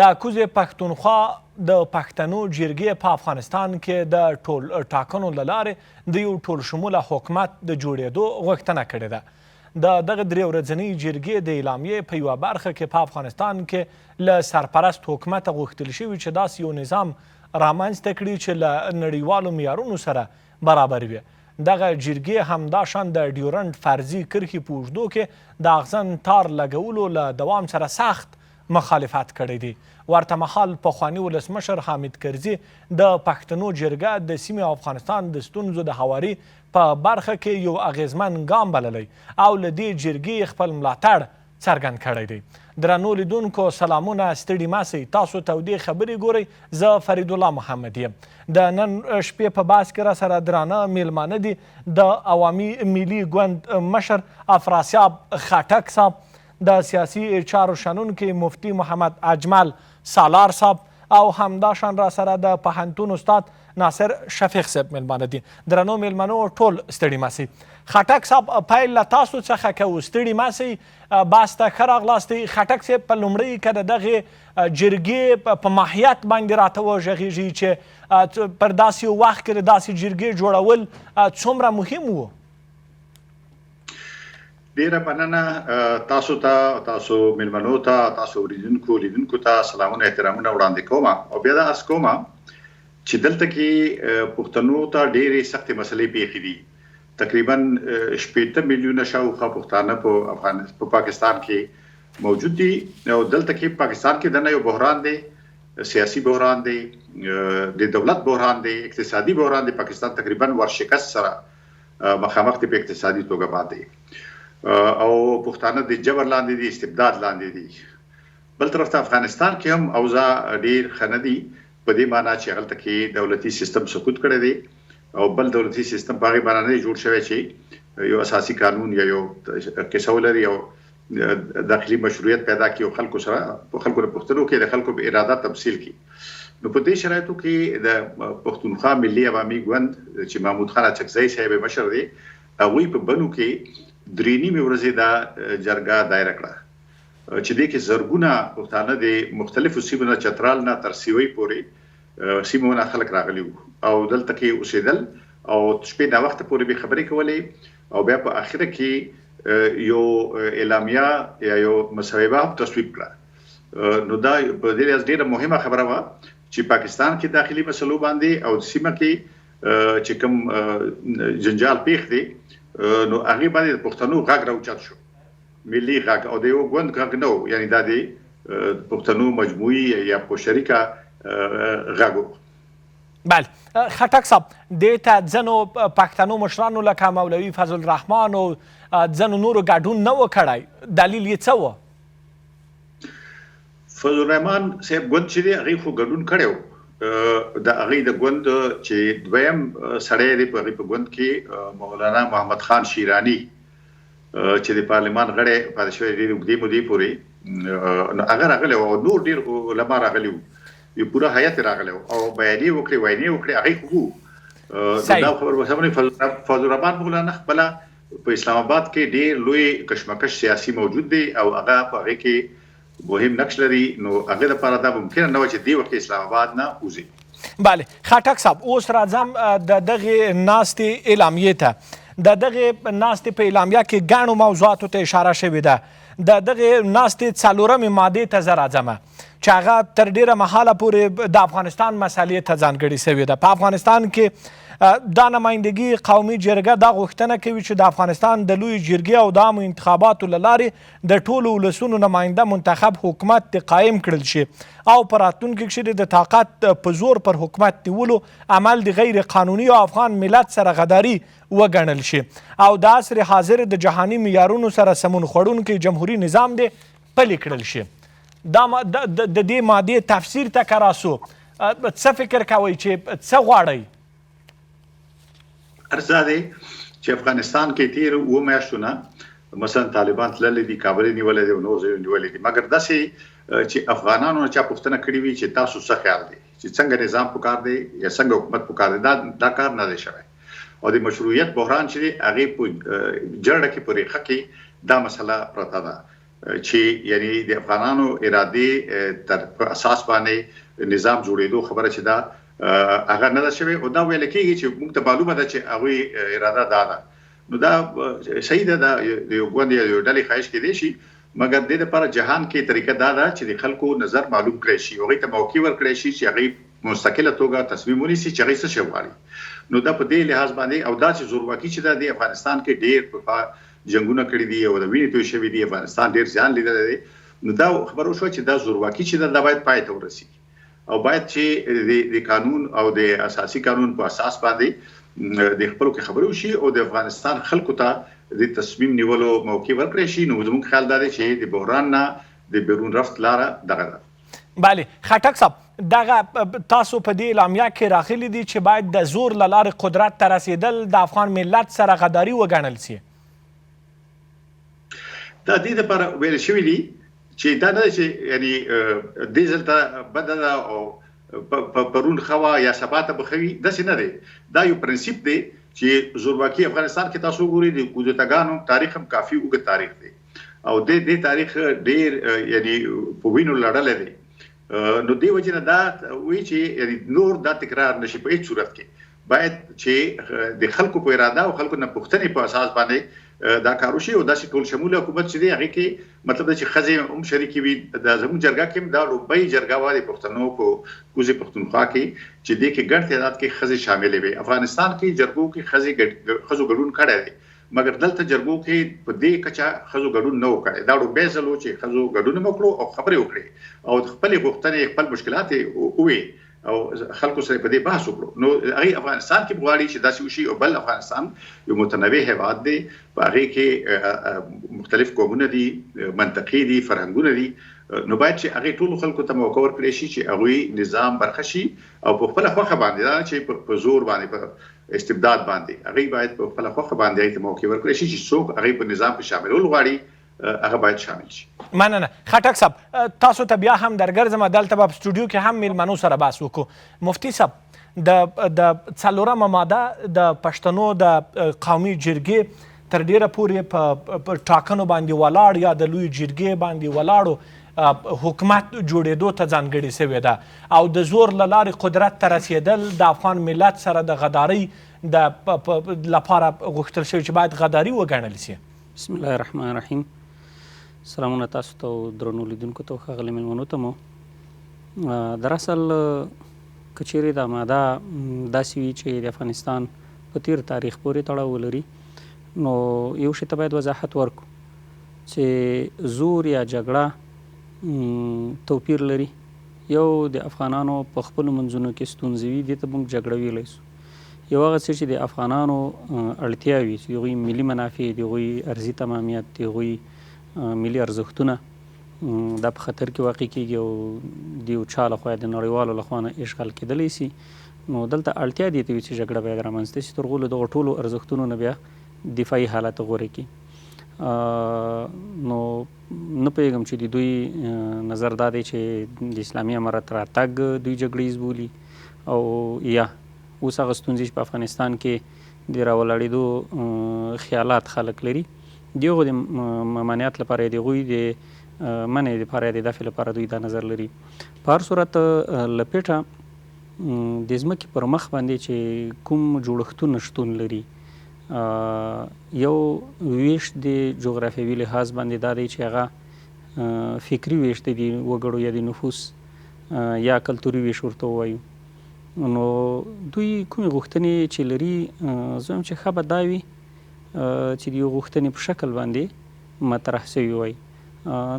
د کوزې پښتونخوا د پښتنو جرګې په افغانستان کې د ټول ټاکنو له لارې د یو ټول شموله حکومت د جوړېدو غوښتنه کړې ده. د دغه درې ورځنۍ جرګې د اعلامیې په یوه برخه کې په افغانستان کې له سرپرست حکومته غوښتل شوي چې داسې یو نظام رامنځته کړي چې له نړیوالو معیارونو سره برابر وي. دغه جرګې همداشان د ډیورنډ فرضي کرښې په اوږدو کې د اغزن تار لګولو له دوام سره سخت مخالفت کړی دی. ورته مهال پخواني ولسمشر حامد کرزي د پښتنو جرګه د سیمې او افغانستان د ستونزو د هواري په برخه کې یو اغیزمن ګام بللی او له دې جرګې خپل ملاتړ څرګند کړی دی. درنو لیدونکو سلامونه، ستړي مه سئ، تاسو تودې خبرې ګورئ. زه فرید الله محمد یم. د نن شپې په بحث کې راسره درانه میلمانه دي د عوامي ملي ګوند مشر افراسیاب خټک صاحب، د سیاسي چارو شنونکي مفتي محمد اجمل سالار صاحب او همداشان را سره د پوهنتون استاد ناصر شفیق صاحب میلمانه دي. درنو میلمنو ټول ستړي مه سئ. خټک صاحب پیل له تاسو څخه کوو، ستړي مه سئ، بحث ته ښه راغلاستئ. خټک صاحب په لومړۍ کې د دغې جرګې په ماهیت باندې راته وغږیږي چې پر داسې یو وخت کې د داسې جرګې جوړول څومره مهم وو؟ ډیره مننه تاسو ته، تاسو میلمنو ته، تاسو لیدونکو ته سلامونه احترامونه وړاندې کوم او بیا دا عرض کوم چې دلته کې پښتنو ته ډېرې سختې مسلې پیښې دي. تقریبا 80 میلیونه شاوخوا پښتانه په پاکستان کې موجود دي او دلته کې پاکستان کې دنه یو بحران دی، سیاسي بحران دی، د دولت بحران دی، اقتصادي بحران دی. پاکستان تقریبا ورشکست سره مخامخ دی په اقتصادي توګه باندې او پښتانه د جبر لاندې دي، استبداد لاندې دي. بل طرف ته افغانستان کې هم اوضاع ډیر ښه نه دي په دې معنی چې هلته کې دولتي سیستم سقوط کړی دی او بل دولتي سیستم په هغې باندې نه جوړ شوی چې یو اساسي قانون یا یو قصه ولري او داخلي مشروعیت پیدا کړي او خلکو سره په خلکو د پښتنو کې د خلکو په اراده تمثیل کړي. نو په دې شرایطو کې د پښتونخوا ملي عوامي ګوند چې محمود خان اڅکزی صاحب مشر دی، هغوی په بنو کې درې نیمې ورځې دا جرګه دایره کړه چې دې کې زرګونه پښتانه د مختلفو سیمو نه چترال نه تر سیوۍ پورې سیمو نه خلک راغلي وو او دلته کې اوسېدل او شپې ناوخته پورې به خبرې کولې او بیا په اخره کې یو اعلامیه یا یو مصوبه تصویب کړه. نو دا په دې ډېره مهمه خبره وه چې پاکستان کې داخلي مسلو باندې او سیمه کې چې کوم جنجال پیښ دی نو هغې باندې د پښتنو غږ راوچت شو، ملي غږ او د یو ګوند غږ نه و، یعنې دا د پښتنو مجموعي یا په شریکه غږ و. بله خټک صاحب، دې ته ځینو پښتنو مشرانو لکه مولوي فضل الرحمن او ځینو نورو ګډون نه و کړی، دلیل یې څه و؟ فضل الرحمن صاحب ګوند چې دی هغې خو ګډون کړی و، د هغې د ګوند چې دویم سړی دی په هغې په ګوند کې مولانا محمد خان شیراني چې د پارلمان غړی پاتې شوی ډېرې اوږدې مودې پورې، نو هغه راغلی و او نور ډېر علما راغلي وو، یو پوره هیات راغلی و او بیانیې وکړې وینې وکړې هغې خو وو. دا خبر به فضل الرحمن مولانا خپله په اسلام آباد کې ډېر لوی کشمکش سیاسي موجود دی او هغه په هغې کې مهم نقش لري، نو هغې لپاره دا ممکنه نه وه چې دې وخت اسلام آباد نه وځي. بله خټک صاحب، اوس راځم د دغې ناستې اعلامیې ته. د دغې ناستې په اعلامیه کې ګڼو موضوعاتو ته اشاره شوې ده. د دغې ناستې څلورمې مادې ته زه راځم چې هغه تر ډېره مهاله پورې د افغانستان مسلې ته ځانګړې شوې ده. په افغانستان کې دا نمایندګي قومي جرګه دا غوښتنه کوي چې د افغانستان د لویې جرګې او د عامو انتخاباتو له لارې د ټولو ولسونو نماینده منتخب حکومت د قایم کړل شي او په راتلونکي کې د طاقت په زور پر حکومت نیولو عمل د غیر قانوني او افغان ملت سره غداري وګڼل شي او د عصر حاضر د جهاني معیارونو سره سمون خوړونکی جمهوري نظام دی پلی کړل شي. دا د دې مادې تفسیر ته که راسو، څه فکر کوئ چې څه غواړئ؟ ارزا دی چې افغانستان کې تیر 7 میاشتو نه مثلا طالبان تللی دي، کابل یې نیولی دی او نور ځایونه نیولي دي، مګر داسې چې افغانانو نه چا پوښتنه کړې وي چې تاسو څه خیال دی چې څنګه نظام پکار دی یا څنګه حکومت پکار دی، دا کار نه دی شوی او د مشروعیت بحران چې دی هغې په جرړه کې په ریښه کې دا مسله پرته ده. چې یعنی د افغانانو ارادې تر اساس باندې نظام جوړېدو خبره چې دا هغه نه ده شوې او دا ویل کېږي چې موږ ته معلومه ده چې هغوی اراده دا نو دا صحیح ده د یو ګوند یو ډلې خواهش کېدی شي مګر د دې لپاره جهان کې طریقه دا ده چې د خلکو نظر معلوم کړی شي هغوی ته موقع ورکړی شي چې هغوی مستقله توګه تصمیم ونیسي چې هغوی څه شی غواړي نو دا په دې لحاظ باندې او دا چې زورواکي چې ده د افغانستان کې ډېر جنگونه کړي دي او د وینې توی شوي دي افغانستان ډېر زیان لیدلی دی نو دا خبره وشوه چې دا زورواکي چې ده دا باید پای ته ورسیږي او باید چې د قانون او د اساسي قانون په اساس باندې د خپلو کې خبرې وشي او د افغانستان خلکو ته د تصمیم نیولو موقع ورکړی شي نو زموږ خیال دا دی چې د بحران نه د بیرون رفت لاره دغه ده بله خټک صاحب دغه تاسو په دې اعلامیه کې راغلي دي چې باید د زور له لارې قدرت ته رسېدل د افغان ملت سره غداري وګڼل سي دا دې لپاره ویل شوي دي چې دا نه چې یعنی دې ځلته بده ده او پرون خوا یا سبا ته به ښه وي داسې نه دی دا یو پرنسیپ دی چې زورواکي افغانستان کې تاسو ګورئ د کودتاګانو تاریخ هم کافي اوږد تاریخ دی او دې تاریخ ډېر یعنی په وینو لړلی دی نو دې وجې نه دا وایي چې یعنی نور دا تکرار نشي په هېڅ صورت کې باید چې د خلکو په اراده او خلکو نه پوښتنې په اساس باندې دا کار وشي او داسې ټول شموله حکومت چې دی هغې کې مطلب دا چې ښځې هم شریکې وي د زموږ جرګه کې هم دا لومړۍ جرګه وه د پښتنو په کوزې پښتونخوا کې چې دې کې ګڼ تعداد کې ښځې شاملې وي افغانستان کې جرګو کې ښځو ګډون کړی دی مګر دلته جرګو کې په دې کچه ښځو ګډون نه و کړی دا لومړی ځل و چې ښځو ګډون هم وکړو او خبرې وکړې او خپلې غوښتنې خپل مشکلات یې وویې او خلکو سره په دې بحث وکړو نو هغې افغانستان کې غواړي چې داسې وشي او بل افغانستان یو متنوع هېواد دی په هغې کې مختلف قومونه دي منطقې دي فرهنګونه دي نو باید چې هغې ټولو خلکو ته موقع ورکړی شي چې هغوی نظام برخه شي او په خپله خوښه باندې دا چې په زور باندې په استبداد باندې هغوی باید په خپله خوښه باندې هغې ته موقع ورکړی شي چې څوک هغوی په نظام کې شاملول غواړي هغه باید شامل شي مننه خټک صاحب تاسو ته بیا هم درګرځم دلته به په سټوډیو کې هم میلمنو سره بحث وکړو مفتي صاحب د څلورمه ماده د پښتنو د قومي جرګې تر ډیره پورې په ټاکنو باندې ولاړ یا د لوی جرګې باندې ولاړو حکومت جوړېدو ته ځانګړې سوې ده او د زور له لارې قدرت ته رسېدل د افغان ملت سره د غدارۍ لپاره غوښتل شوي چې باید غداري وګڼل سي بسم الله الرحمن الرحیم سلامونه تاسو ته او درنو لیدونکو ته ښاغلي مېلمنو ته مو در اصل که چیرې دا ماده داسې وي چې د افغانستان په تیر تاریخ پورې تړاو ولري نو یو شي ته باید وضاحت ورکړو چې زور یا جګړه توپیر لري یو د افغانانو په خپلو منځونو کې ستونزې وي دې ته موږ جګړه ویلی سو یو هغه څه چې د افغانانو اړتیاوې چې د هغوی ملي منافع د هغوی ارضي تمامیت د هغوی ملي ارزښتونه دا په خطر کې واقع کېږي او د یو چا لخوا د نړیوالو لخوا نه اشغال کېدلی سي نو دلته اړتیا دې ته وي چې جګړه باید رامنځته شي تر څو له دغو ټولو ارزښتونو نه بیا دفاعي حالت غوره کړي نو نه پوهېږم چې د دوی نظر دا دی چې د اسلامي امارت راتګ دوی جګړیز بولي او یا اوس هغه ستونزې چې په افغانستان کې د راولاړېدو خیالات خلک لري د هغو د ممانعت لپاره د هغوی د منع لپاره د دفع لپاره دوی دا نظر لري په هر صورت له پیټه د ځمکې پر مخ باندې چې کوم جوړښتونه شتون لري یو ویش د جغرافیوي لحاظ باندې دا دی چې هغه فکري ویش دی د وګړو یا د نفوس یا کلتوري ویش ورته ووایو نو دوی کومې غوښتنې چې لري زه وایم چې ښه به دا وي چې د یو غوښتنې په شکل باندې مطرح سوي وای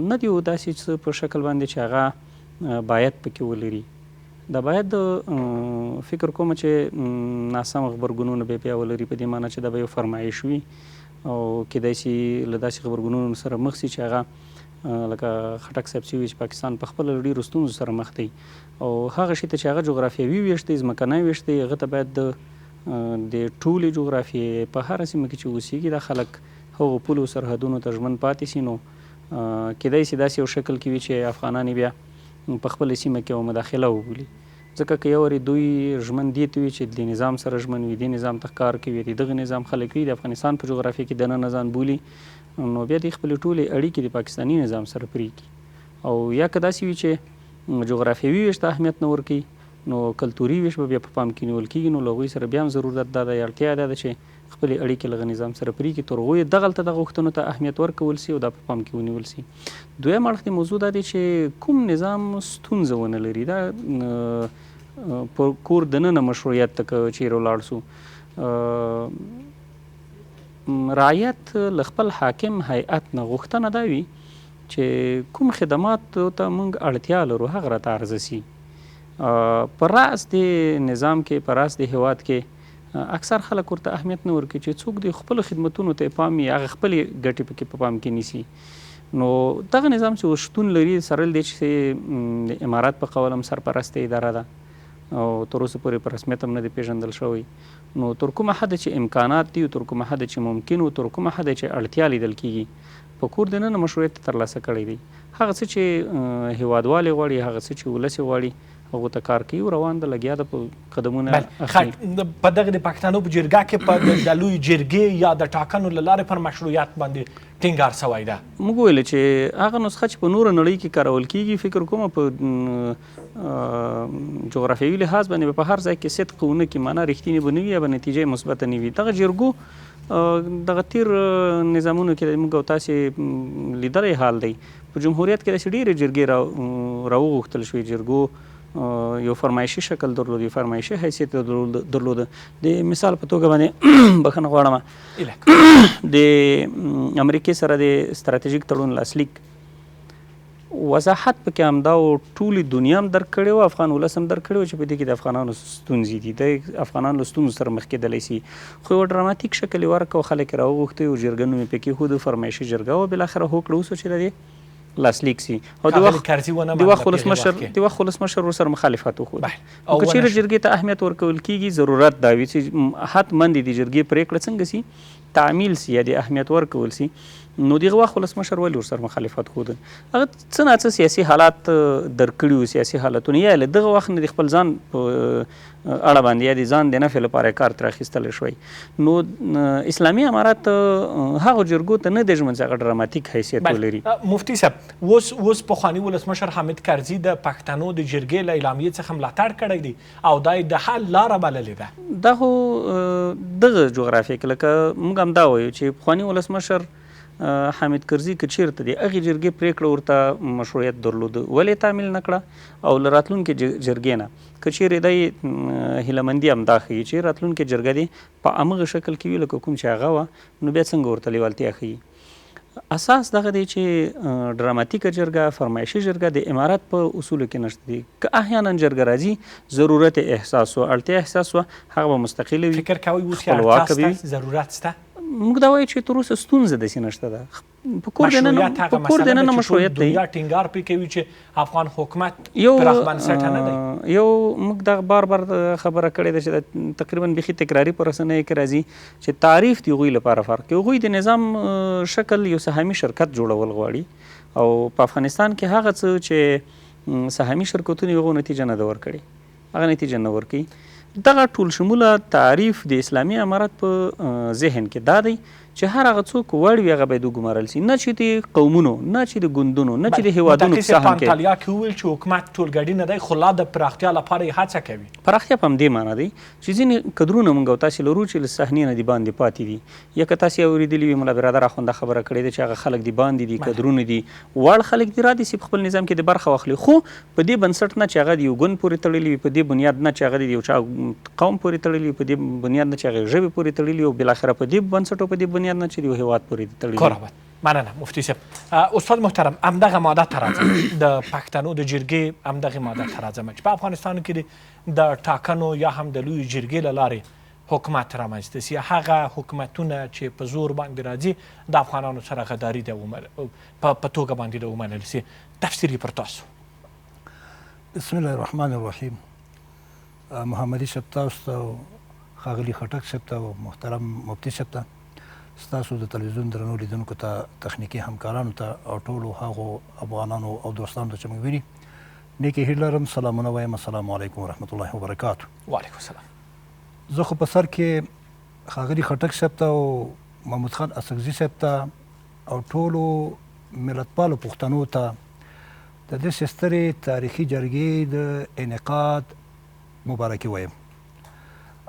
نه دی داسې څه په شکل باندې چې هغه باید پکې ولري دا باید فکر کوم چې ناسم غبرګونونه به بیا ولري په دې معنی چې دا به یو فرمایش وي او کیدای شي له داسې غبرګونونو سره مخ شي چې هغه لکه خټک صاحب چې وي چې پاکستان په خپله ډېرو ستونزو سره مخ دی او هغه شي ته چې هغه جغرافیوي ویش دی ځمکنی ویش دی هغه ته باید د ټولې جغرافیې په هره سیمه کې چې اوسېږي دا خلک هغو پولو سرحدونو ته ژمن پاتې سي نو کیدای شي داسې یو شکل کې وي چې افغانان بیا په خپله سیمه کې یوه مداخله وبولي ځکه که یو وارې دوی ژمن دې ته وي چې د نظام سره ژمن وي، دې نظام ته ښکار کوي، د دغه نظام خلک وي، د افغانستان په جغرافیه کې دننه ځان بولي، نو بیا دوی خپلې ټولې اړیکې د پاکستاني نظام سره پرېږدي. او یا که داسې وي چې جغرافیوي ویش ته اهمیت نه ورکوي، نو کلتوري ویش به بیا په پام کې نیول کېږي، نو له هغوی سره بیا هم ضرورت دا ده، اړتیا دا ده چې خپلې اړیکې له نظام سره پرېږدي، تر هغو یې دغلته دغه غوښتنو ته اهمیت ورکول سي او دا په پام کې ونیول سي. دویم اړخ موضوع دا دی چې کوم نظام ستونزه ونه لري، دا په کور دننه مشروعیت ته که چیرې ولاړ سو، رعیت له خپل حاکم هیئت نه غوښتنه دا وي چې کوم خدماتو ته موږ اړتیا لرو هغه راته عرضه سي. په راس د نظام کې، په راس د هیواد کې اکثر خلک ورته اهمیت نه ورکوي چې څوک د خپلو خدمتونو ته پام وي، هغه خپلې ګټې پکې په پام کې نیسي. نو دغه نظام چې شتون لري سره دی چې د امارات په قول هم سرپرسته اداره ده او تر اوسه پورې په رسمیت هم نه دی پیژندل شوی. نو تر کومه حده چې امکانات دي او تر کومه حده چې ممکن او تر کومه حده چې اړتیا لیدل کېږي په کور دننه مشروعیت ترلاسه کړی دی. هغه څه چې هیوادوالې غواړي، هغه څه چې ولس یې غواړي، هغو ته کار کوي او روان ده، لګیا ده په قدمونه اخلي. په دغه د پښتنو په جرګه کې د لوی جرګې یا د ټاکنو له لارې پر مشروعیت باندې ټینګار سوی ده. موږ ویل چې هغه نسخه چې په نوره نړۍ کې کارول کېږي، فکر کومه په جغرافیوي لحاظ باندې په هر ځای کې صدق ونه کړي، معنا رښتینې به نه وي یا به نتیجه مثبته نه وي. دغه جرګو دغه تیر نظامونو کې موږ او تاسې لیدلی حال دی. په جمهوریت کې داسې ډېرې جرګې راوغوښتل شوې. جرګو یو فرمایشي شکل درلود، یو فرمایشي حیثیت درلوده. د مثال په توګه باندې بخښنه غواړم، د امریکې سره د ستراتیژیک تړون لاسلیک وضاحت پکې همدا او ټولې دنیا هم درک کړې وه، افغان ولس هم درک کړی و چې په دې کې د افغانانو ستونزې دي، د افغانانو له ستونزو سره مخ کېدلی سي. خو یو ډراماتیک شکل یې ورکړ او خلک یې راوغوښتي او جرګه نوم یې پکې ایښود، فرمایشي جرګه وه. بالاخره هوکړه وسو چې د دې لاسلیک سي او د وخت ولسمشر ورسره مخالفت وښود. او که چیرې جرګې ته اهمیت ورکول کېږي، ضرورت دا وي چې حتما د جرګې پرېکړه څنګه سي، تعمیل سي یا د اهمیت ورکول سي. نو دغه وخت ولسمشر ولې ورسره مخالفت ښوده؟ هغه څه ناڅه سیاسي حالات درک کړي وو، سیاسي حالتونه، یا له دغه وخت نه د خپل ځان په اړه باندې یا د ځان د نفع لپاره کار ترې اخیستلی شوی. نو اسلامي امارات هغو جرګو ته نه دی ژمن چې هغه ډراماتیک حیثیت ولري. مفتي صاحب، اوس پخواني ولسمشر حامد کرزي د پښتنو د جرګې له اعلامیې څخه ملاتړ کړی دی او دا یې د حل لاره بللې ده. دا خو دغه جغرافیه کې لکه موږ هم دا وایو چې پخواني ولسمشر حامد کرزي که چیرته د هغې جرګې پرېکړه ورته مشروعیت درلوده، ولې تعمیل نه کړه؟ او له راتلونکې جرګې نه که چیرې دی هیلهمندي همدا ښیي چې راتلونکې جرګه دې په همغه شکل کې وي لکه کوم چې هغه وه، نو بیا څنګه ورته لیوالتیا ښیي؟ اساس دغه دی چې ډراماتیکه جرګه، فرمایشي جرګه د امارات په اصولو کې نشته دي. که احیانا جرګه راځي، ضرورت احساس و اړتیا احساس و، هغه به مستقله وي، فکر کوئ اوس اړتیا شته، ضرورت شته؟ موږ دا وایو چې تر اوسه ستونزه داسې نشته ده. په کور دننه مشروعیت دی، دنیا ټینګار پرې کوي چې افغان حکومت پراخ بنسټه نه دی. یو موږ دغه بار خبره کړې ده چې تقریبا بیخي تکراري په رسنیو کې راځي چې تعریف د هغوی لپاره فرق کوي. هغوی د نظام شکل یو سهامي شرکت جوړول غواړي او په افغانستان کې هغه څه چې سهامي شرکتونه هغو نتیجه نه ده ورکړې، هغه نتیجه نه ورکوي. دغه ټول شموله تعریف د اسلامي امارت په ذهن کې دا دی چې هر هغه څوک وړ وي هغه باید وګمارل سي، نه چې د قومونو، نه چې د ګوندونو، نه چې د هیوادونو په سهم کې. انټالیا کې وویل چې حکومت ټولګډي نه دی، خو لا د پراختیا لپاره یې هڅه کوي. پراختیا په همدې معنا دی چې ځینې کدرونه موږ او تاسې لرو چې له صحنې نه د باندې پاتې دي. یا که تاسې اورېدلي وي ملا برادر اخونده خبره کړې ده چې هغه خلک د باندې دي، کدرونه دي، وړ خلک دي، را دي چې په خپل نظام کې د برخه واخلي، خو په دې بنسټ نه چې هغه د یو ګوند پورې تړلي وي، په دې بنیاد نه چې هغه د یو چا قوم پورې تړلي وي، په دې بنیاد نه چې هغه ژبې پورې تړلي وي، او بالاخره په دې بنسټ او په دې بنیاد نه چې د یو هیواد پورې تړلي. قربان مننه مفتي صاحب. استاد محترم، همدغه ماده ته راځم، د پښتنو د جرګې همدغه ماده ته راځم چې په افغانستان کې د ټاکنو یا هم د لوی جرګې له لارې حکومت رامنځته سي. هغه حکومتونه چې په زور باندې راځي د افغانانو سره غداري ده په توګه باندې ده ومنل سي. تفسیر یې پر تاسو. بسم الله الرحمن الرحیم. محمدي صاحب تاسو ته، ښاغلي خټک صاحب ته او محترم مفتي صاحب ته، ستاسو د تلویزیون درنو لیدونکو ته، تخنیکي همکارانو ته او ټولو هغو افغانانو او دوستانو ته چې موږ ویني، نیکې هیله لرم. سلامونه وایم. السلام علیکم ورحمت الله وبرکاتو. وعلیکم السلام. زه خو په سر کې ښاغلي خټک صاحب ته او محمود خان اسکزي صاحب ته او ټولو ملتپالو پښتنو ته د دې سترې تاریخي جرګې د انعقاد مبارکي وایم.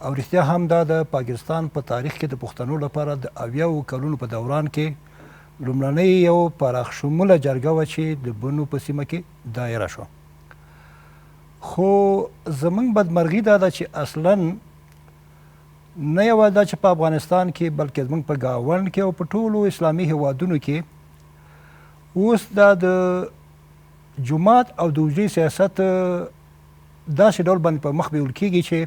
او رښتیا هم دا د پاکستان په تاریخ کې د پښتنو لپاره د 80 کلونو په دوران کې لومړنۍ یو پراخ شموله جرګه وه چې د بنو په سیمه کې دایره شوه. خو زموږ بدمرغي دا ده چې اصلا نه یوازې دا چې په افغانستان کې بلکې زموږ په ګاونډ کې او په ټولو اسلامي هیوادونو کې اوس دا د جماعت او د حجرې سیاست داسې ډول باندې په مخ بیول کېږي چې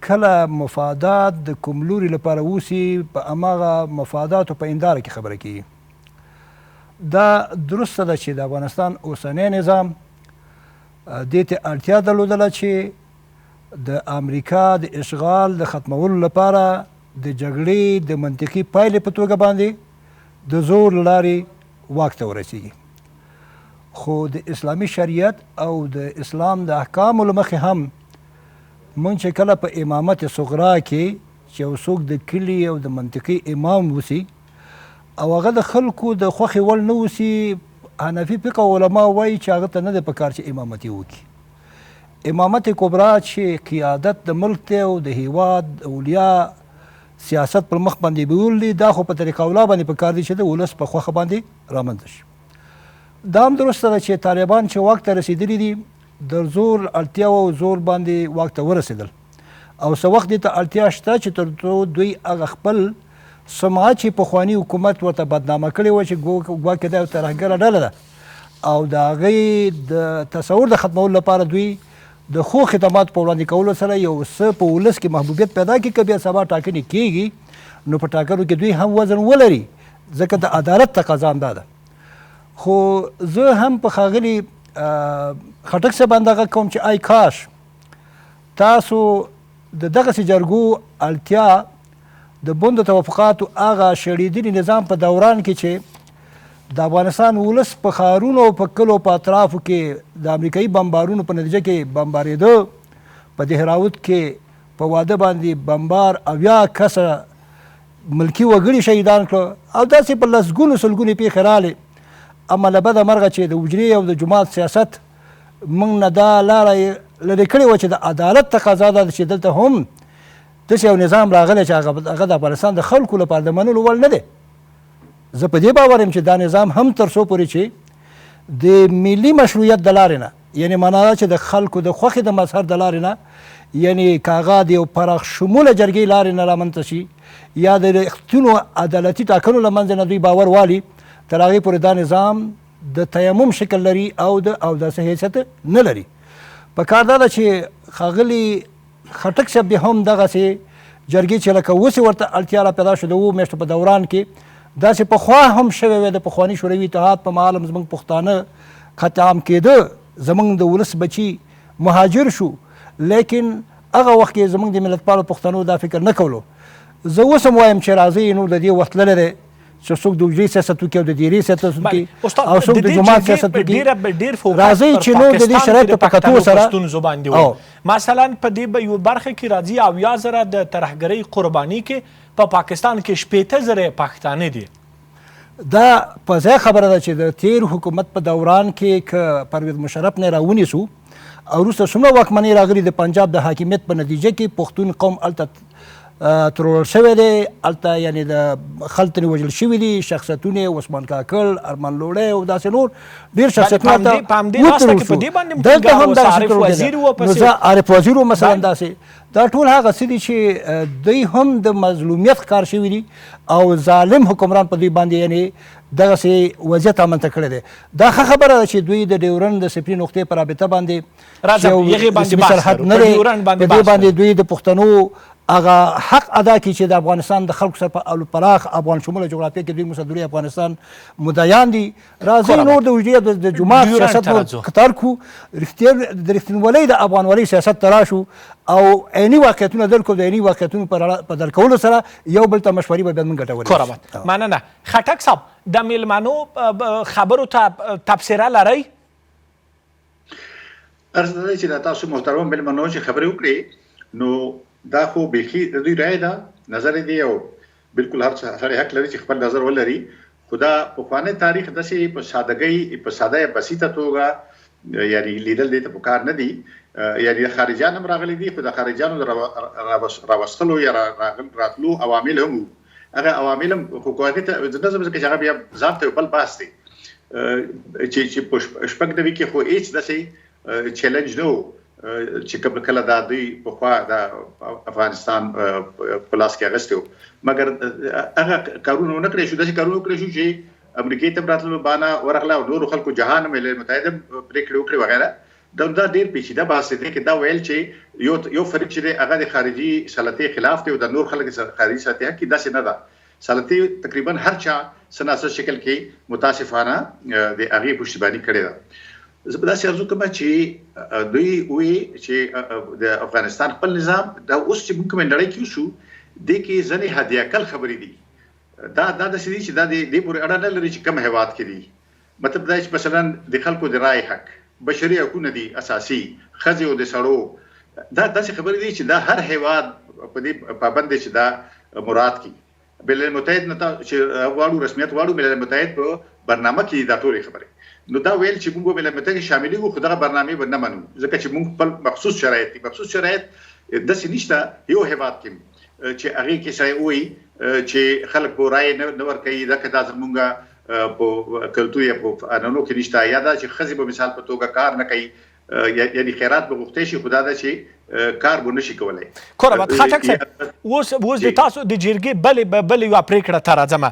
کله مفادات د کوم لوري لپاره اوسي په هماغه مفاداتو په هنداره کې خبره کېږي. دا درسته ده چې د افغانستان اوسنی نظام دې ته اړتیا درلودله چې د امریکا د اشغال د ختمولو لپاره د جګړې د منطقي پایلې په توګه باندې د زور له لارې واک ته ورسېږي. خو د اسلامي شریعت او د اسلام د احکامو له مخې هم مونږ چې کله په امامت صغرا کې چې یو څوک د کلي او د منطقي امام اوسي او هغه د خلکو د خوښې وړ نه اوسي، حنفي فقه علما وایي چې هغه ته نه دی پکار چې امامتي وکړي. امامت کبرا چې قیادت د ملک دی او د هیواد اولیا سیاست پر مخ باندې بیول دي، دا خو په طریقه اولا باندې پکار دي چې د ولس په خوښه باندې رامنځته شي. دا هم درسته ده چې طالبان چې واک ته رسېدلي دي د زور اړتیا او زور باندې واک ته ورسېدل او څه وخت دې ته اړتیا شته چې تر څو دوی هغه خپل سمعه چې پخواني حکومت ورته بدنامه کړې وه چې ګواکې دا یو ترهګره ډله ده او د هغې د تصور د ختمولو لپاره دوی د ښو خدماتو په وړاندې کولو سره یو څه په ولس کې محبوبیت پیدا کړي. که بیا سبا ټاکنې کېږي نو په ټاکنو کې دوی هم وزن ولري، ځکه د عدالت تقاضا هم دا ده. خو زه هم په ښاغلي خټک صاحب باندې غږ کوم چې ای کاش تاسو د دغسې جرګو اړتیا د بند توافقاتو هغه شړېدلي نظام په دوران کې چې د افغانستان ولس په ښارونو او په کلو په اطرافو کې د امریکایي بمبارونو په نتیجه کې بمبارېده، په دهراوت کې په واده باندې بمبار 80 کسه ملکي وګړي شهیدان کړه او داسې په لسګونو سلګونې پیښې رالې. اما له بده مرغه چې د حجرې او د جماعت سیاست موږ نه دا لاره لرې کړې وه چې د عدالت تقاضا ده چې دلته هم داسې یو نظام راغلی چې هغه د افغانستان د خلکو لپاره د منلو وړ نه دی. زه په دې باور یم چې دا نظام هم تر څو پورې چې د ملي مشروعیت د لارې نه، یعنې معنا ده چې د خلکو د خوښې د مظهر د لارې نه، یعنې که هغه د یو پراخ شموله جرګې لارې نه رامنځته شي یا د رښتینو عدالتي ټاکنو له منځه نه دوی باور والي، تر هغې پورې دا نظام د تیمم شکل لري او داسې حیثیت نه لري. په کار دا ده چې ښاغلي خټک صاحب بیا هم دغسې جرګې چې لکه اوسې ورته اړتیا را پیدا شو د 7 میاشتو په دوران کې داسې پخوا هم شوی وی د پخواني شوروي اتحاد په مهال هم زموږ پښتانه قتل عام کېده، زموږ د ولس بچي مهاجر شو، لیکن هغه وخت کې زموږ د ملتپالو پښتنو دا فکر نه کولو. زه اوس هم وایم چې راځئ نور د دې وخت لرې دی چې څوک د حجرې سیاست وکړي او د دیرې سیاست وکړي او څوک د جماعت سیاست وکړي. راځئ چې نور د دې شرایطو په کتو سره مثلا په دې به یو برخه کې راځي 80,000 د ترهګرۍ قرباني کې په پاکستان کې 80,000 پښتانه دي. دا په ځای خبره ده چې د تیر حکومت په دوران کې که پرویز مشرف نه راونیسو او وروسته څومره واکمنۍ راغلي د پنجاب د حاکمیت په نتیجه کې پښتون قوم هلته ترورل شوی دی، هلته یعنې د خلک ترې وژل شوي دي، شخصیتونه عثمان کاکل، ارمان لوړی او داسې نور ډېر شخصیتونه دلته هم داسې نو زه عارف وزیر مثلا داسې دا ټول هغه څه دي چې دوی هم د مظلومیت ښکار شوي دي او ظالم حکمران په دوی باندې یعنې دغسې وضعیت رامنځته کړی دی. دا ښه خبره ده چې دوی د ډیورنډ د صفري نقطې په رابطه باندې رسمي سرحد نه دی، په دې باندې دوی د پښتنو هغه حق ادا کړي چې د افغانستان د خلکو سره په پراخ افغان شموله جغرافیه کې دوی مصدري افغانستان مدعیان دي. راځئ نور د حجرې د جماعت سیاست قطار کړو، د رښتینولۍ د افغانولۍ سیاست ته راشو او عیني واقعیتونه درک کړو. د عیني واقعیتونو په درک کولو سره یو بل ته مشورې به بیا موږ ګټورې. مننه. خټک صاحب د میلمنو خبرو ته تبصره لرئ؟ ارز دا چې دا تاسو محترم مېلمنو چې خبرې وکړي نو دا خو بیخي د دوی رائے ده نظر دی او بالکل هر سړی حق لري چې خپل نظر ولري خدا په خوانه تاریخ داسې په سادهګۍ په ساده بسيطه توګه یعنی لیدل دي ته پکار نه دي یعنی خارجيان هم راغلي دي خو د خارجيانو راوستلو یا راتلو عوامل هم هغه عوامل هم حکومت ته د نظم کې هغه بیا ځان ته بل باس دي چې پښپک د وکی خو هیڅ داسې چیلنج نو چې کله دا دوی په خوا د افغانستان په لاس کې اغستو مګر هغه کارونه نه کړی شو داسې کارونه کړی شو چې امریکای ته راتلو باندې ورغله او نور خلکو جهان ملل متحده پریکړه وکړي وغیرہ دا ډیر پیچیده بحث دی کې دا ویل چې یو فریق چې هغه د خارجي سلطې خلاف دی او د نور خلک خارجي سلطې کې داسې نه ده سلطې تقریبا هر چا سناسر شکل کې متاسفانه د هغه پښتبانی کړی ده زه په داسې ارزو کوم چې دوی وی چې د افغانستان خپل نظام دا اوس چې موږ کوم نړۍ کې شو د کې ځنې هدیه کل خبرې دي دا د سړي چې دا د پورې اړه نه لري چې کوم هیواد کې دي مطلب دا چې مثلا د خلکو د رائے حق بشري حقوق دي اساسي خځې او د سړو دا داسې خبرې دي چې دا هر هیواد په دې پابند چې دا مراد کی ملل متحد نه چې واړو رسمیت واړو ملل متحد په برنامه کې دا ټول خبرې نو دا ویل چې موږ ملل متحد شاملې وو خو دا برنامه به نه منو ځکه چې موږ خپل مخصوص شرایط د سنشتہ یو هیواد کې چې هغه کې سړی وي چې خلک په رائے نه ور کوي دا کدا زمونږه په کلتوري په انونو کې نشته یا دا چې خزي په مثال په توګه کار نه کوي یعنی خیرات به غوښتي شي خدا دا چې کار به نشي کولای کوربت خټک صاحب اوس د تاسو د جرګې بل یو پریکړه ته راځم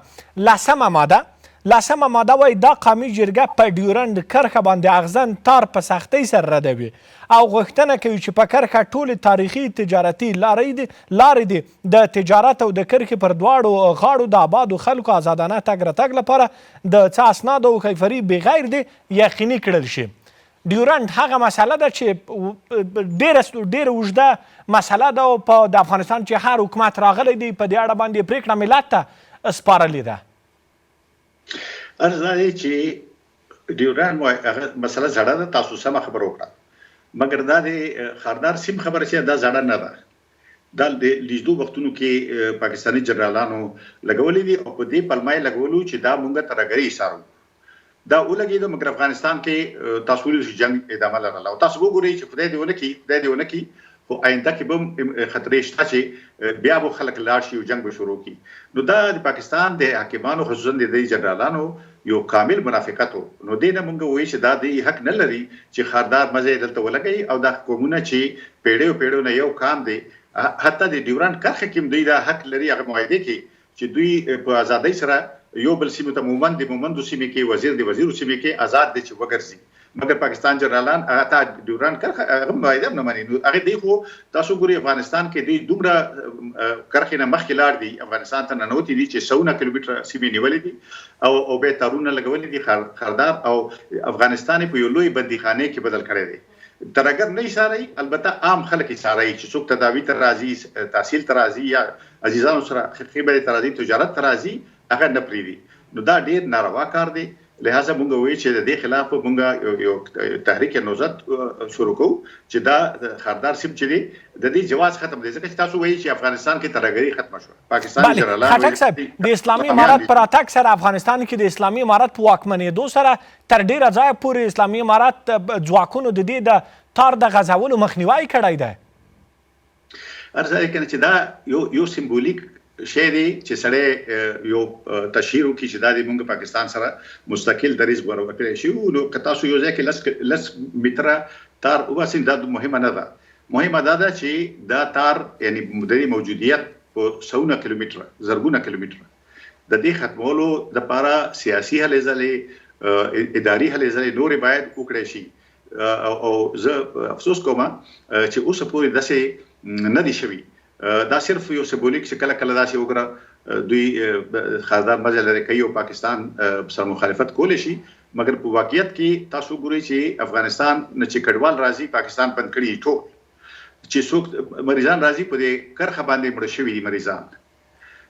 لسمه ماده وایي دا قومي جرګه په ډیورنډ کرښه باندې اغزن تار په سختۍ سره ردوي او غوښتنه کوي چې په کرښه ټولې تاریخي تجارتي لارې دي د تجارت او د کرښې پر دواړو غاړو د آبادو خلکو آزادانه تګ راتګ لپاره د څه اسنادو او کیفري بغیر دي یقیني کړل شي ډیورنډ هغه مسله ده چې ډېره اوږده مسله ده او د افغانستان چې هر حکومت راغلی دی په دې اړه باندې پرېکړه ملت ته سپارلې ده ارز دا دی چې ډیورنډ مسله زړه ده تاسو سم خبر وکړه مګر دا د خاردار سیم خبره چې دا زړه نه ده دا د لیدو وختونو کې پاکستاني جنرالانو لګولې دي او په دې پلمای لګولو چې دا مونږ ترګری سارو دا ولګي د مګر افغانستان کې تاسو ولې جنگ ادامه لرله او تاسو وګورئ چې خدای دې ونه کی خو آینده کې به خطرې شته چې بیا به خلک لاړ شي او جنگ به شروع کی نو دا د پاکستان د حاکمانو خصوصا د جنرالانو یو کامل منافقت نو دې نه مونږ وایي چې دا د حق نه لري چې خاردار مزه دلته ولګي او دا قومونه چې پیړیو نه یو کام دی حتی د ډیورنډ کرښه کې دوی دا حق لري هغه معاهده کې چې دوی په ازادۍ سره یو بل سیمه ته مومند سیمه کې وزیر سیمه کې آزاد دي چې وګرځي مګر پاکستان جنرالان هغه ته ډیورنډ کرښه هغه معاهده نه مني نو هغه دی خو تاسو ګوري افغانستان کې دوی دومره کرښې نه مخکې لاړ دي افغانستان ته ننوتي دي چې 100 کیلومتر سیمې نیولې دي او به تارونه لګولې دي خاردار او افغانستان په یو لوی بندیخانه کې بدل کړی دی ترګر نه ساري البته عام خلک ساري چې څوک تداوی تر راځي تحصیل تر راځي یا عزیزانو سره خبرې تر راځي تجارت تر راځي هغه نه پریدي نو دا ډیر ناروا کار دی لہذا مونږ وایو چې د دې خلاف مونږ یو تحریک نوزت شروع کوو چې دا خاردار سیم چې دی د دې جواز ختم دی ځکه چې تاسو وایي چې افغانستان کې ترګری ختم شو پاکستان جنرالان خټک صاحب د اسلامي امارات پر اتاک سره افغانستان کې د اسلامي امارات په واکمنېدو سره تر ډیره ځایه پورې اسلامي امارات ځواکونو د دې د تار د غځولو مخنیوی کړی دی ارزه کنه چې دا یو سمبولیک شی دی چې سړی یو تشهیر وکړي چې دا د موږ پاکستان سره مستقل دریځ ورکړی شي نو که تاسو یو ځای کې لس متره تار وباسئ دا مهمه نه ده مهمه دا ده چې دا تار یعنی د موجودیت په 100 کیلومتر زرګونه کیلومتر د دې ختمولو لپاره سیاسي هلې ځلې اداري هلې ځلې نورې باید وکړی شي او زه افسوس کوم چې اوس پورې داسې نه دي شوي دا صرف یو سمبولیک چې کله داسې وګړه دوی خاردار مزه لري کوي او پاکستان سره مخالفت کولی شي مګر په واقعیت کې تاسو ګورئ چې افغانستان نه چې کډوال راځي پاکستان بند کړي ټول چې څوک مریضان راځي په دې کرخه باندې مړ شوي دي مریضان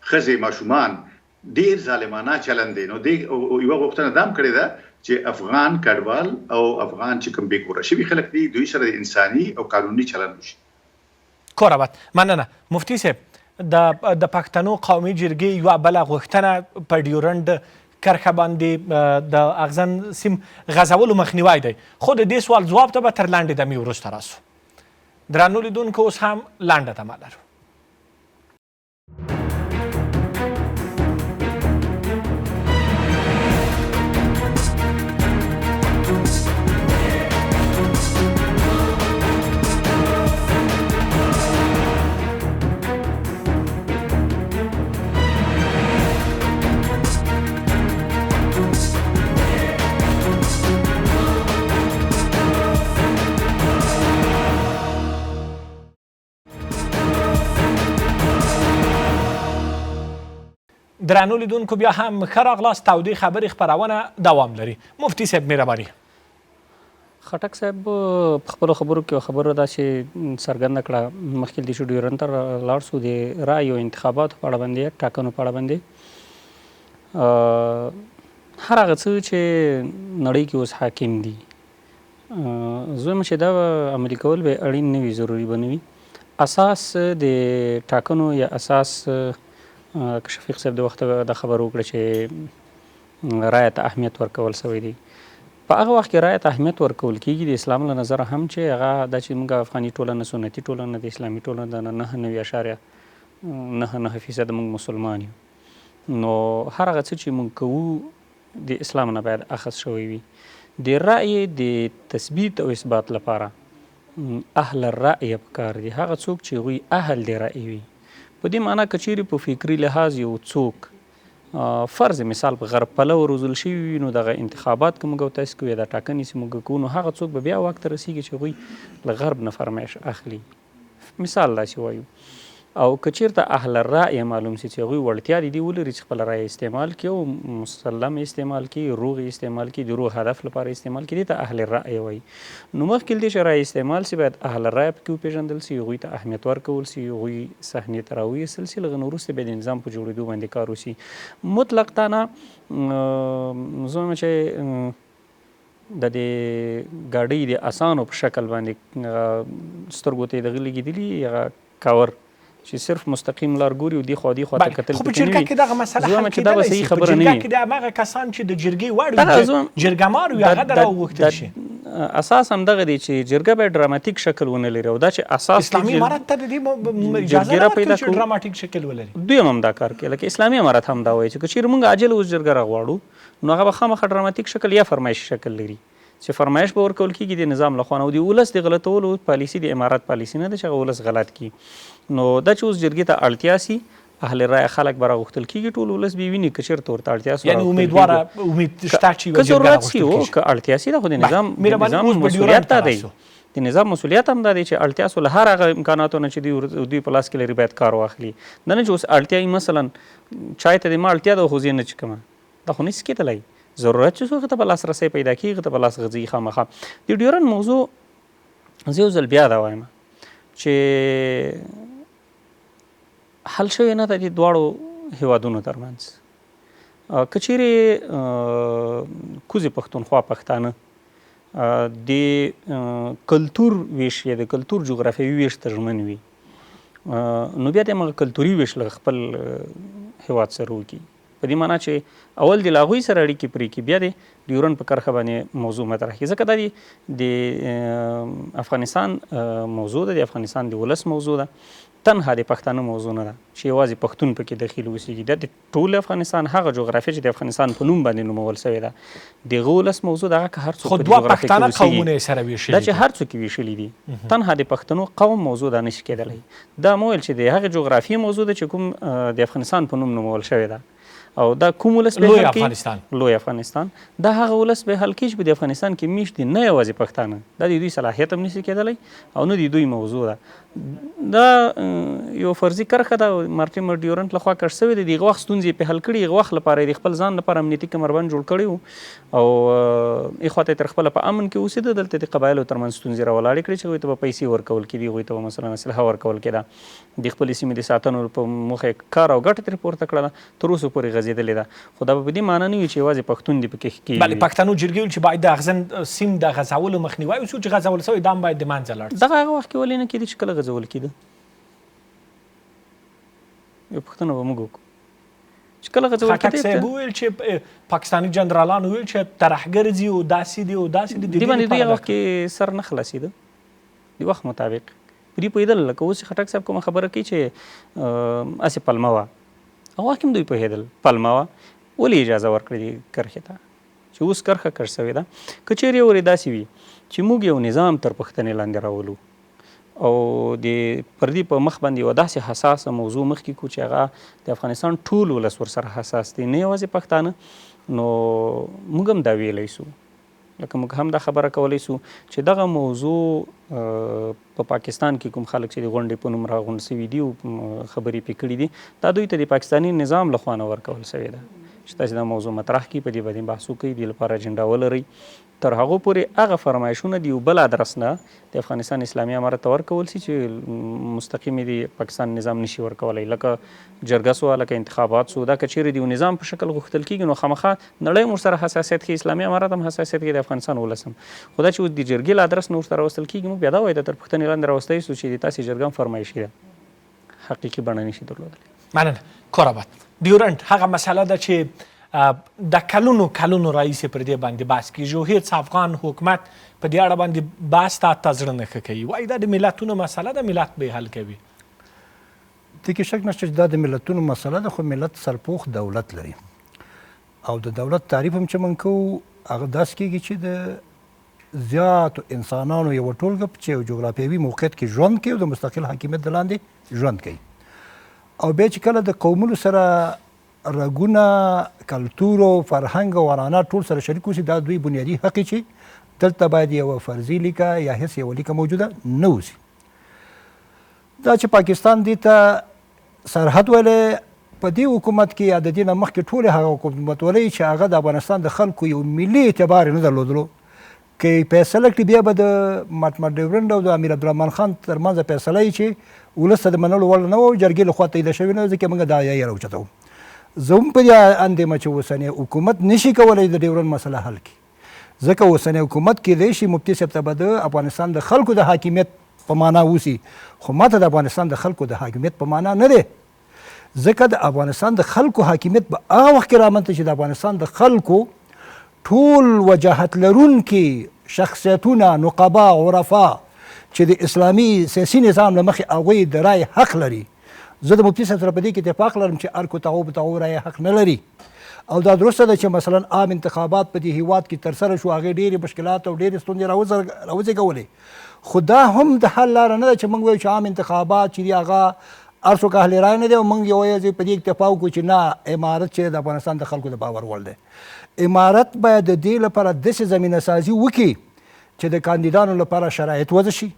خزې ماشومان ډیر ظالمانه چلند دي نو دې یو غوښتنه دام کړې ده چې افغان کډوال او افغان چې کوم بې کوره شوي خلک دي دوی سره د انساني او قانوني چلند وشي. کوربت مننه. مفتي صاحب د پښتنو قومي جرګې یوه بله غوښتنه په ډیورنډ کرښه باندې د اغزن سیم غځولو مخنیوی دی، خو د دې سوال ځواب ته به تر لنډې دمې وروسته راسو. درنو لیدونکو اوس هم لنډه دمه لرو. درنو لیدونکو بیا هم ښه راغلاست. تودې خبرې خپرونه دوام لري. مفتي صاحب مهرباني. خټک صاحب په خپلو خبرو کې خبره داسې څرګنده کړه مخکې د ډیورنډ ته لاړ سو د رایې او انتخاباتو په اړه باندې ټاکنو په اړه باندې هر هغه څه چې نړۍ کې اوس حاکم دي زه وایم چې دا عملي کول به اړین نه وي، ضروري به نه وي. اساس د ټاکنو یا اساس که شفیق صاحب د وخت د خبرو وکړه چې رایې ته اهمیت ورکول سوی دی. په هغه وخت کې رایې ته اهمیت ورکول کېږي د اسلام له نظره هم چې هغه دا چې موږ افغاني ټولنه سنتي ټولنه د اسلامي ټولنه د 99.99% موږ مسلمان یو، نو هر هغه څه چې موږ کوو د اسلام نه باید اخذ شوی وي. د رایې د تثبیت او اثبات لپاره اهل الرأی پکار دي، هغه څوک چې هغوی اهل د رأی وي. په دې معنی که چیرې په فکري لحاظ یو څوک فرض مثال په غرب پلو روزل شوي وي نو دغه انتخابات که موږ او تاسې کوو یا د ټاکنې چې موږ کوو نو هغه څوک به بیا واک ته رسیږي چې هغوی له غرب نه فرمایش اخلي. مثال داسې وایو. او که چیرته اهل الرأی معلوم شي چې هغوی وړتیا دي ولري چې خپله رایه استعمال کړي او مسلم استعمال کړي، روغ استعمال کړي، د روغ هدف لپاره استعمال کړي، دې ته اهل الرأی وایي. نو مخکې له دې چې رایه استعمال شي باید اهل الرأی پکې وپېژندل شي، هغوی ته اهمیت ورکول شي، هغوی صحنې ته راویستل شي، له هغه نه وروسته بیا د نظام په جوړېدو باندې کار وشي. مطلق تانه زه وایم چې د دې ګاډۍ د اسانو په شکل باندې سترګو ته یې دغه لګېدلي هغه کاور چې صرف مستقیم لار ګوري او دی خوا ته کتل خو په جرګه کې دغه مسله حل کېدلی شي. په جرګه کې د هماغه کسان چې د جرګې وړ جرګمار وي هغه د راوغوښتل شي. اساس همدغه دی چې جرګه باید ډراماتیک شکل ونه لري او دا چې اساس اسلامي امارت ته د دې اجازه نه ورکوي چې ډراماتیک شکل ولري. دوی هم دا کار کوي، لکه اسلامي امارت هم دا وایي چې که چیرې موږ عاجل اوس جرګه راغواړو نو هغه به خامخا ډراماتیک شکل یا فرمایشي شکل لري چې فرمایش به ورکول کېږي د نظام له خوا نه او د ولس د غلطولو پالیسي د امارت پالیسي نه ده چې هغه ولس غلط کړي. نو دا چې اوس جرګې ته اړتیا سي اهل رای خلک به راغوښتل کېږي، ټول ولس به ویني که چېرته ورته اړتیا سي یعنې امیدواره امید شته چې یوه جرګه ضرورت سي که اړتیا سي دا خو د نظام مسؤلیت دا دی. د نظام مسؤلیت هم دا دی چې اړتیا سو له هر هغه امکاناتو نه چې دوی په لاس کې لري باید کار واخلي. دا نه چې اوس اړتیا یې مثلا چای ته د ما اړتیا ده خو زه یې نه څښمه، دا خو نشي کېدلی. ضرورت چې څوک ته په لاسرسی پیدا کېږي هغه ته په لاس غځي خامخا. د ډیورنډ موضوع زه یو ځل بیا دا وایم چې حل شوی نه ده د دواړو هیوادونو ترمنځ. که چیرې کوزې پښتونخوا پښتانه د کلتور ویش یا د کلتور جغرافیوي ویش ته ژمن وي نو بیا د همغه کلتوري ویش له خپل هیواد سره وکړي. په دې معنا چې اول د هغوی سره اړیکې پرې کړي، بیا د ډیورنډ په کرښه باندې موضوع مطرح کړي. ځکه دا د افغانستان موضوع ده، د افغانستان د ولس موضوع ده، تنها د پښتانه موضوع نه ده چې یوازې پښتون پکې دخیل اوسېږي. دا د ټول افغانستان هغه جغرافیه چې د افغانستان په نوم باندې نومول شوې ده د هغه ولس موضوع ده. هغه که هر څوک خو دوه پښتانه قومونه یې سره ویشلي دا چې هر څوک یې ویشلي دي، تنها د پښتنو قوم موضوع دا نشي کېدلی. دا مو ویل چې د هغې جغرافیې موضوع ده چې کوم د افغانستان په نوم نومول شوې ده او دا کوم ولس به حل کړي؟ لوی افغانستان. دا هغه ولس به حل کړي چې په د افغانستان کې میشت دي، نه یوازې پښتانه. دا د دوی صلاحیت هم نشي کېدلی او نه د دوی موضوع ده. دا یو فرضي کرښه ده مارټین ډیورنټ لخوا کش شوې ده. د هغه وخت ستونزې پې حل کړي، هغه وخت لپاره یې د خپل ځان لپاره امنیتي کمربند جوړ کړی و او ایخوا ته یې تر خپله په امن کې اوسېده. دلته د قبایلو ترمنځ ستونزې راولاړې کړې چې هغوی ته به پیسې ورکول کېدې، هغوی ته به مثلا اسلحه ورکول کېده. د خپلې سیمې د ساتنو په موخه یې کار او ګټه ترې پورته کړله، تر اوسه پورې غځېدلې ده. خو دا به په دې معنا نه وي چې یوازې پښتون دې پکې ښه کېږي. بلې پښتنو جرګې ویل چې باید د اغزن سیم د غځولو مخنیوی وشي، چې غځول سوی دا هم باید د منځه لاړ شي. دغه هغه وخت کې ولې نه کېدې چې کله غځول کېده؟ یو پوښتنه به موږ وکړو چې کله غځول خټک صاحب وویل چې پاکستاني جنرالانو ویل چې ترهګر دي او داسې دي او داسې دي. دې باندې دوی هغه وخت کې سر نه خلاصېده د وخت مطابق. په دې پوهېدل لکه اوس خټک صاحب کومه خبره کوي چې هسې پلمه وه، هغه وخت هم دوی پوهېدل پلمه وه. ولې اجازه ورکړې دې کرښې ته چې اوس کرښه کش شوې ده؟ که چیرې ورې داسې وي چې موږ یو نظام تر پوښتنې لاندې راولو او د پردي په مخ باندې یوه داسې حساسه موضوع مخکې کړو چې هغه د افغانستان ټول ولس ورسره حساس دی، نه یوازې پښتانه، نو موږ هم دا ویلی سو، لکه موږ هم دا خبره کولی سو چې دغه موضوع په پاکستان کې کوم خلک چې د غونډې په نوم راغونډ سوي دي او خبرې پرې کړي دي، دا دوی ته د پاکستاني نظام له خوا نه ورکول سوې ده چې تاسې دا موضوع مطرح کړي، په دې باندې بحث وکړئ، دې لپاره اجنډا ولرئ. تر هغو پورې هغه فرمایشونه د یو بل ادرس نه د افغانستان اسلامي امارت ته ورکول سي چې مستقیم د پاکستان نظام نشي ورکولی، لکه جرګه سوه، لکه انتخابات سو. دا که چیرې د یو نظام په شکل غوښتل کېږي نو خامخا نړۍ هم ورسره حساسیت ښیي، اسلامي امارت هم حساسیت ښیي، د افغانستان ولس هم. خو دا چې د جرګې له ادرس نه ورته راوستل کېږي، موږ بیا دا وایو دا تر پوښتنې لاندې راوستی سو چې د تاسې جرګه هم فرمایشي ده، حقیقي بڼه نشي درلودلی. مننه. کورابت ډیورنټ هغه مسله ده چې د کلونو کلونو راهیسې پر دې باندې بحث کېږي، هېڅ افغان حکومت په دې اړه باندې بحث ته زړه نه ښه کوي، وایي دا د ملتونو مسله ده، ملت به یې حل کوي. دې کې شک نشته چې دا د ملتونو مسله ده، خو ملت سرپوښ دولت لري او د دولت تعریف هم چې موږ کوو هغه داسې کېږي چې د زیاتو انسانانو یوه ټولګه چې یو جغرافیوي موقعیت کې ژوند کوي او د مستقل حاکمیت د لاندې ژوند کوي. او بیا چې کله د قومونو سره رګونه، کلتور او فرهنګ او عنعنات ټول سره شریک اوسي، دا دوی بنیادي حق چې دلته باید یوه فرضي لیکه یا هیڅ یوه لیکه موجوده نه اوسي. دا چې پاکستان دې ته سرحد ویلی په دې حکومت کې یا د دې نه مخکې ټولې هغه حکومتولۍ چې هغه د افغانستان د خلکو یو ملي اعتبار یې نه درلودلو، که یې فیصله کړي بیا به د ماټما ډیورنډ او د امیر عبدالرحمن خان ترمنځ فیصله یې چې ولس ته د منلو وړ نه وه، جرګې لخوا تاییده شوې نه، ځکه موږ دا یې راوچتوو. زه هم په دې اندېمه چې اوسنی حکومت نشي کولی د ډیورنډ مسله حل کړي، ځکه اوسنی حکومت کیدی شي مفتي صاحب ته به د افغانستان د خلکو د حاکمیت په معنا اوسي، خو ماته د افغانستان د خلکو د حاکمیت په معنا نه دی، ځکه د افغانستان د خلکو حاکمیت به هغه وخت کې رامنځته چې د افغانستان د خلکو ټول وجاهت لرونکي شخصیتونه، نقبا، عرفا چې د اسلامي سیاسي نظام له مخې هغوی د رای حق لري. زه د مفتي صاحب سره په دې کې اتفاق لرم چې هر کو تغو رای حق نه لري، او دا درسته ده چې مثلا عام انتخابات په دې هیواد کې ترسره شو، هغې ډېرې مشکلات او ډېرې ستونزې راوزېږولې، خو دا هم د حل لاره نه ده چې موږ وایو چې عام انتخابات چې دي هغه هر څوک اهل رای نه دی او موږ یوازې په دې اکتفا وکړو چې نه، امارت چې د افغانستان د خلکو د باور وړ دی. امارت باید د دې لپاره داسې زمینه سازي وکړي چې د کاندیدانو لپاره شرایط وضع شي،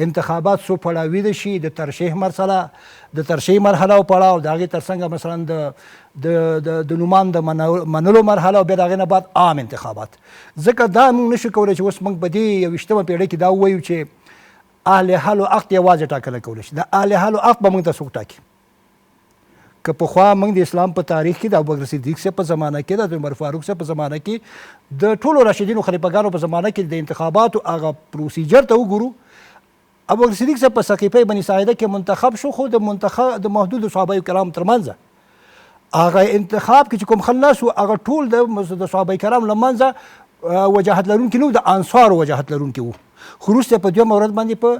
انتخابات څو پړاویده شي، د ترشیح مرحله او پړاو، د هغې تر څنګ مثلا د نومان د منلو مرحله او بیا د هغې نه بعد عام انتخابات. ځکه دا موږ نشو کولی چې اوس موږ په دې 21مه پېړۍ کې دا ووایو چې اهل حل و عقد یوازې ټاکلی کولی شي. د اهل حل و عقد به موږ ته څوک ټاکي؟ که پخوا موږ د اسلام په تاریخ کې د ابوبکر صدیق صاحب په زمانه کې، د عمر فاروق صاحب په زمانه کې، د ټولو راشدینو خلیفګانو په زمانه کې د انتخاباتو هغه پروسیجر ته وګورو، ابوبکر صدیق صاحب په سقیفه بني ساعده کې منتخب شو، خو د محدودو صحابه کرام ترمنځ هغه انتخاب کې چې کوم خل ناس وو هغه ټول د صحابه کرام له منځه وجاهت لرونکي نه وو، د انصارو وجاهت لرونکي وو. خو وروسته په دویمه ورځ باندې په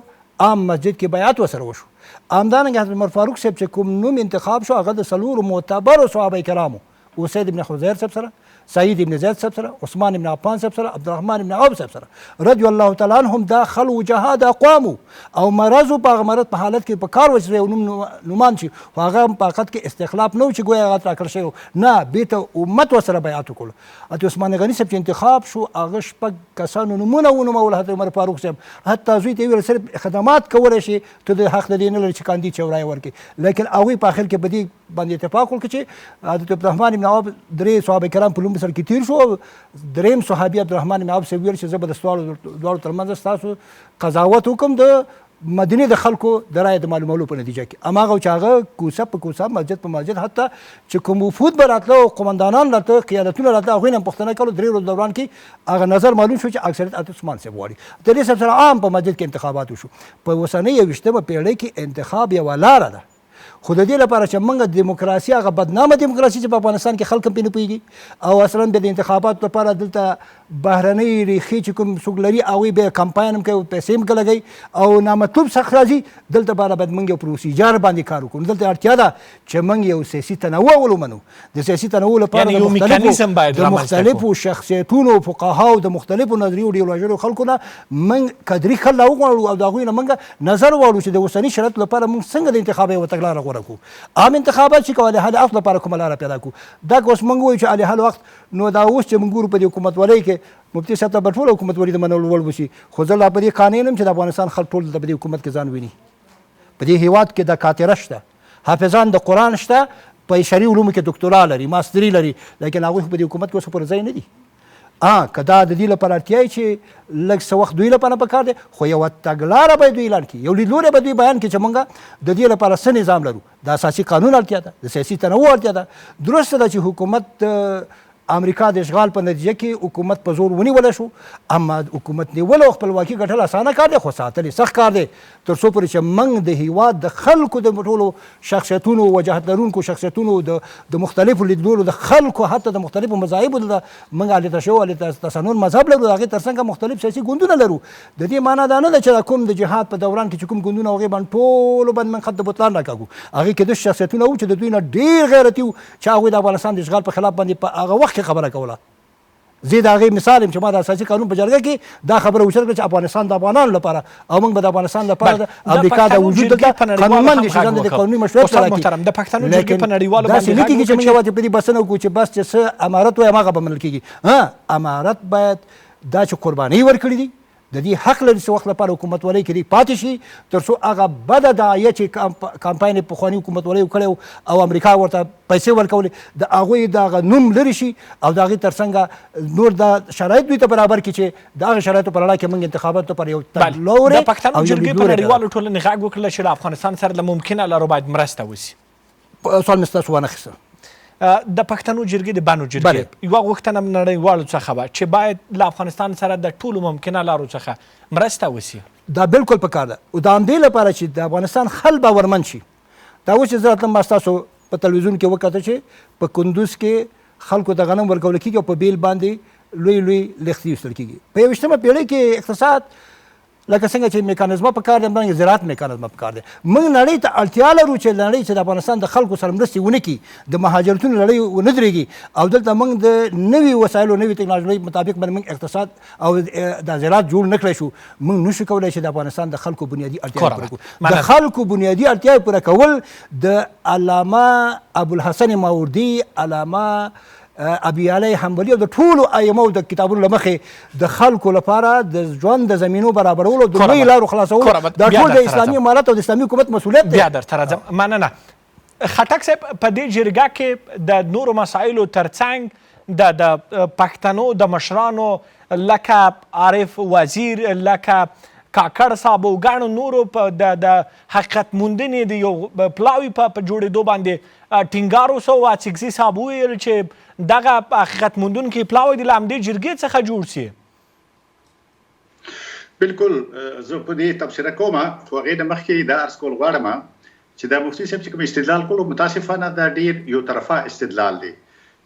عام مسجد کې بیعت ورسره وشو. همدارنګه حضرت عمر فاروق صاحب چې کوم نوم انتخاب شو هغه د څلورو معتبرو صحابه کرامو، اسید بن حضیر صاحب سره، سعید ابن زید صاحب سره، عثمان ابن عفان صاحب سره، عبدالرحمن ابن عوف صاحب سره رضی الله تعالی عنهم دا خلو جهاد اقوامو او مرضو په هغه مرض په حالت کې په کار وچ یو نومان شي خو هغه په حقیقت کې استخلاف نه و چې ګویا هغه راکړل شوی نه بیرته امت ورسره بیعت وکړو. حضرت عثمان غني صاحب چې انتخاب شو هغه شپږ کسانو نومونه ونومول حضرت عمر فاروق صاحب حتی زوی ته یې ویل صرف خدمات کولی شي ته د حق د دې نه لري چې کاندید چې رایه ورکړي، لیکن هغوی په اخر کې په دې باندې اتفاق وکړ چې حضرت عبدالرحمن بن عوف درې صحابه کرام په لومړي سر کې تیر شو، دریم صحابي عبدالرحمن بن عوف صاحب ویل چې زه به د دواړو ترمنځ ستاسو قضاوت وکړم د مدینې د خلکو د رایې د معلومولو په نتیجه کې. هماغه چې هغه کوڅه په کوڅه مسجد په مسجد حتی چې کوم وفود به راتله او قمندانان راتله قیادتونه راتله هغوی نه هم پوښتنه کولو درې ورځو دوران کې هغه نظر معلوم شو چې اکثریت حضرت عثمان صاحب غواړي. د دې صاحب سره عام په مسجد کې انتخابات وشو. په اوسنۍ 21مه پیړۍ کې انتخاب یوه لاره ده خو د دې لپاره چې موږ دیموکراسي هغه بدنامه دیموکراسي چې په افغانستان کې خلک هم پرې نه پوهېږي او اصلا د انتخاباتو لپاره دلته بهرنۍ ریښې چې کوم څوک لري هغوی بیا کمپاین هم کوي پیسې هم لګوي او نامطلوب څخه راځي. دلته لپاره باید موږ یو پروسیجر باندې کار وکړو. دلته اړتیا ده چې موږ یو سیاسي تنوع ولومنو. د سیاسي تنوع لپاره د مختلفو شخصیتونو فقهاو د مختلفو نظریو ایډیولوژیو خلکو نه موږ کدري خل راوغواړو او د هغوی نه موږ نظر واړو چې د اوسني شرایطو لپاره موږ څنګه د انتخاب یوه تګلاره غوره کړو. عام انتخابات چې کوو د حل وخت لپاره کومه لاره پیدا کړو. دا که اوس موږ وایو چې حل وخت نو دا اوس چې موږ ګورو په دې حکومتولۍ کې مفتي صاحب ته به ټول حکومتولي د منلو وړ وشي خو زه لا په دې قانع یم چې د افغانستان خلک ټول د په دې حکومت کې ځان ویني. په دې هیواد کې د کاتره شته، حافظان د قرآن شته، په شرعي علومو کې دکتورا لري، ماستري لري، لیکن هغوی په دې حکومت کې اوس پورې ځای نه دي. که دا د دې لپاره اړتیا چې لږ څه وخت دوی لپاره پکار دی خو یوه تګلاره باید دوی اعلان کړي، یو لیدلوری به دوی بیان کړي چې موږ د دې لپاره څه نظام لرو. د اساسي قانون اړتیا ده، د سیاسي تنوع اړتیا ده. درسته ده چې حکومت امریکا د اشغال په نتیجه کې حکومت په زور ونیولی شو، اما حکومت نیول او خپلواکي ګټل اسانه کار دی خو ساتل یې سخت کار دی تر څو پورې چې موږ د هیواد د خلکو د ټولو شخصیتونو وجاهت لرونکو شخصیتونو د مختلفو لیدلورو د خلکو حتی د مختلفو مذاهبو موږ اهل تشیع اهل تسنن مذهب لرو، د هغې تر څنګ مختلف سیاسي ګوندونه لرو. د دې معنا دا نه ده چې کوم د جهاد په دوران کې چې کوم ګوندونه هغې باندې ټولو باندې موږ خط د بطلان راکاږو. هغې کې داسې شخصیتونه وو چې د دوی نه ډېر غیرتي وو چې هغوی د افغانستان د اشغال په خلاف باندې په هغه وخت کې خبره کوله. زه د هغې مثال یم چې ما د اساسي قانون په جرګه کې دا خبره اوچته کړه چې افغانستان د افغانانو لپاره او موږ به د افغانستان لپاره د امریکا د وجود دلته قانونمند دي چې ځان د قانوني مشروعیت سره کړي. لیکن داسې نه کېږي چې موږ یوازې په دې بسنه وکړو چې بس چې څه امارت وایي هماغه به منل کېږي. امارت باید دا چې قربانۍ ورکړي دي د دې حق لري چې وخت لپاره حکومتولۍ کې دی پاتې شي تر څو هغه بده داعیه چې کمپاین یې پخواني حکومتولۍ کړی او امریکا ورته پیسې ورکولې د هغوی د هغه نوم لرې شي او د هغې تر څنګه نور د شرایط دوی ته برابر کړي چې د هغه شرایطو په رڼا کې موږ انتخاباتو لپاره یو تګلورې د پښتنو جرګې په نړیوالو ټولنې غږ وکړله چې له افغانستان سره له ممکنه لارو باید مرسته وشي. سوال مې ستاسو وانخیسته. د پښتنو جرګې د بانو جرګې یوه غوښتنه نړیوالو څخه وه چې باید له افغانستان سره د ټولو ممکنه لارو څخه مرسته وشي. دا بالکل پکار ده او د همدې لپاره چې د افغانستان خل باورمند شي. دا اوس چې زه راتلم ما ستاسو په تلویزیون کې وکتل چې په کندوز کې خلکو ته غنم ورکول کېږي او په بیل باندې لوی لوی لښتې ویشتل کېږي. په 21مه پیړۍ کې اقتصاد لکه څنګه چې میکانیزمه پکار دی همدارنګه زراعت میکانیزمه پکار دی. موږ نړۍ ته اړتیا لرو چې نړۍ چې د افغانستان د خلکو سره مرستې ونه کړي، د مهاجرتونو لړۍ ونه درېږي او دلته موږ د نوي وسایلو نوي ټکنالوژۍ مطابق باندې موږ اقتصاد او د زراعت جوړ نه کړی شو. موږ نشو کولی چې د افغانستان د خلکو بنیادي اړتیاوې پوره کړو. د خلکو بنیادي اړتیاوې پوره کول د علامه ابوالحسن ماوردي، علامه ابي علي حنبلي او د ټولو ائمو د کتابونو له مخې د خلکو لپاره د ژوند د زمینو برابرولو د لویو لارو خلاصولو دا ټول د اسلامي امارت او د اسلامي حکومت مسؤلیت دی. بیا درته راځم. مننه. خټک صاحب په دې جرګه کې د نورو مسایلو ترڅنګ د پښتنو د مشرانو لکه عارف وزیر، لکه کاکړ صاحب او ګڼو نورو په د حقیقت موندنې د یو پلاوي په جوړېدو باندې ټینګار وسو. واچکزي صاحب وویل چې دغه حقیقت موندونکي پلاوی د له همدې جرګې څخه جوړ سي. بالکل زه په دې تبصره کوم خو هغې نه مخکې دا عرض کول غواړم چې دا مفتي صاحب چې کوم استدلال کولو متاسفانه دا ډېر یو طرفه استدلال دی.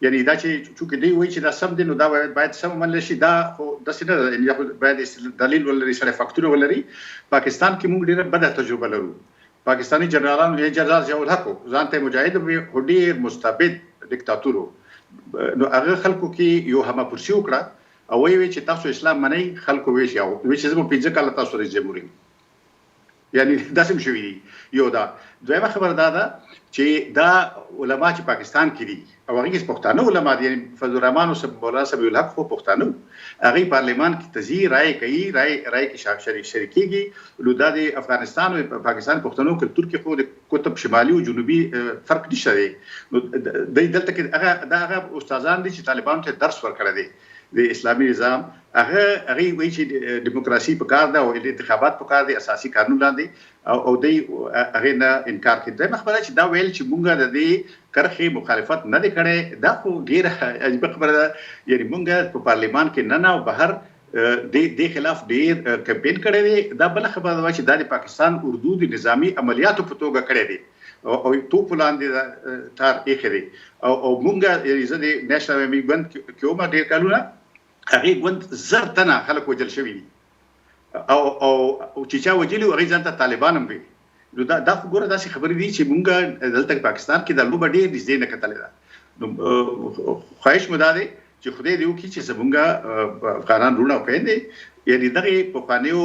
یعنی دا چې چونکې دوی وایي چې دا سم دی نو دا باید سم ومنل شي. دا خو داسې نه ده، یعنې باید دلیل ولري، سره فاکتونه ولري. پاکستان کې موږ ډېره بده تجربه لرو. پاکستاني جنرالانو یې جنرال ضیاء الحق ځان ته مجاهد وي خو ډېر مستبد ډیکتاتور و. نو هغه خلکو کې یو هماپرسي وکړه او وی چې تاسو اسلام منئ خلکو وی چې زموږ 15 کاله تاسو رئیس جمهور یعنی داسې شوي دي. یو دا دویمه خبره دا ده چې دا علما چې پاکستان کې دي او هغه کې پښتانه علما دي، یعنی فضل الرحمن او مولانا سمیع الحق خو پښتانه هغه پارلیمان کې تزي رائے کوي، رائے کې شریکيږي. نو دا د افغانستان او پاکستان پښتنو کلتور کې خو د قطب شمالي او جنوبي فرق نشته دی. نو د دلته کې هغه استادان دي چې طالبانو ته درس ورکړی دی د اسلامي نظام. هغه وایي چې دیموکراسي په کار ده او انتخابات په کار دي، اساسي قانون لاندې او دوی هغه نه انکار کوي. دا خبره چې دا ویل چې مونږ د دې کرخې مخالفت نه دی کړی دا خو ډېره عجیبه خبره ده. یعنی مونږ په پارلیمان کې نه او بهر د خلاف ډېر کمپین کړی دی. دا بل خبره ده چې دا د پاکستان اردو د نظامی عملیاتو په توګه کړی دی او توپ لاندې تار ایښی دی. او مونږ زه د نېشنل ارمي ګوند کې وم ډېر کلونه، هغه ګوند زر تنه خلک وجل شوي دي او چې چا وجلي هغه ځان ته طالبان هم وي. نو دا خو ګوره داسې خبرې دي چې مونږ دلته پاکستان کې د لوبه ډېر نږدې نه کتلې ده. نو خواهش مو دا دی چې خدای دې وکړي چې زمونږ افغانان وروڼه او خویندې یعنې دغې پخوانیو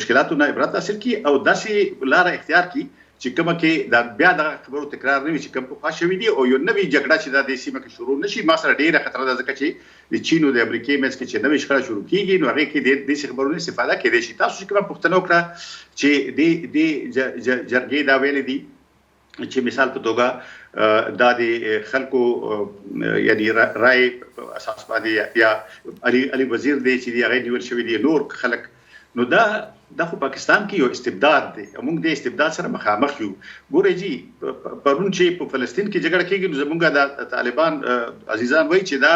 مشکلاتو نه عبرت حاصل کړي او داسې لاره اختیار کړي چې کومه کې دا بیا دغه خبرو تکرار نه وي چې کوم پخوا شوي دي او یو نوې جګړه چې دا د سیمه کې شروع نه شي. ما سره ډېره خطره ده ځکه چې د چین او د امریکې منځ کې چې نوې شخړه شروع کېږي نو هغې کې د داسې خبرو نه استفاده کېدای شي. تاسو چې کومه پوښتنه وکړه چې د جرګې دا ویلې دي چې مثال په توګه دا د خلکو یعنی رائے په اساس باندې یا علي وزیر دی چې هغه نیول شوي دي نور خلک. نو دا خو پاکستان کې یو استبداد دی او موږ د استبداد سره مخامخ یو. ګورئ جی پرون چې په فلسطین کې جګړه کېږي نو زموږ د طالبان عزیزان وایي چې دا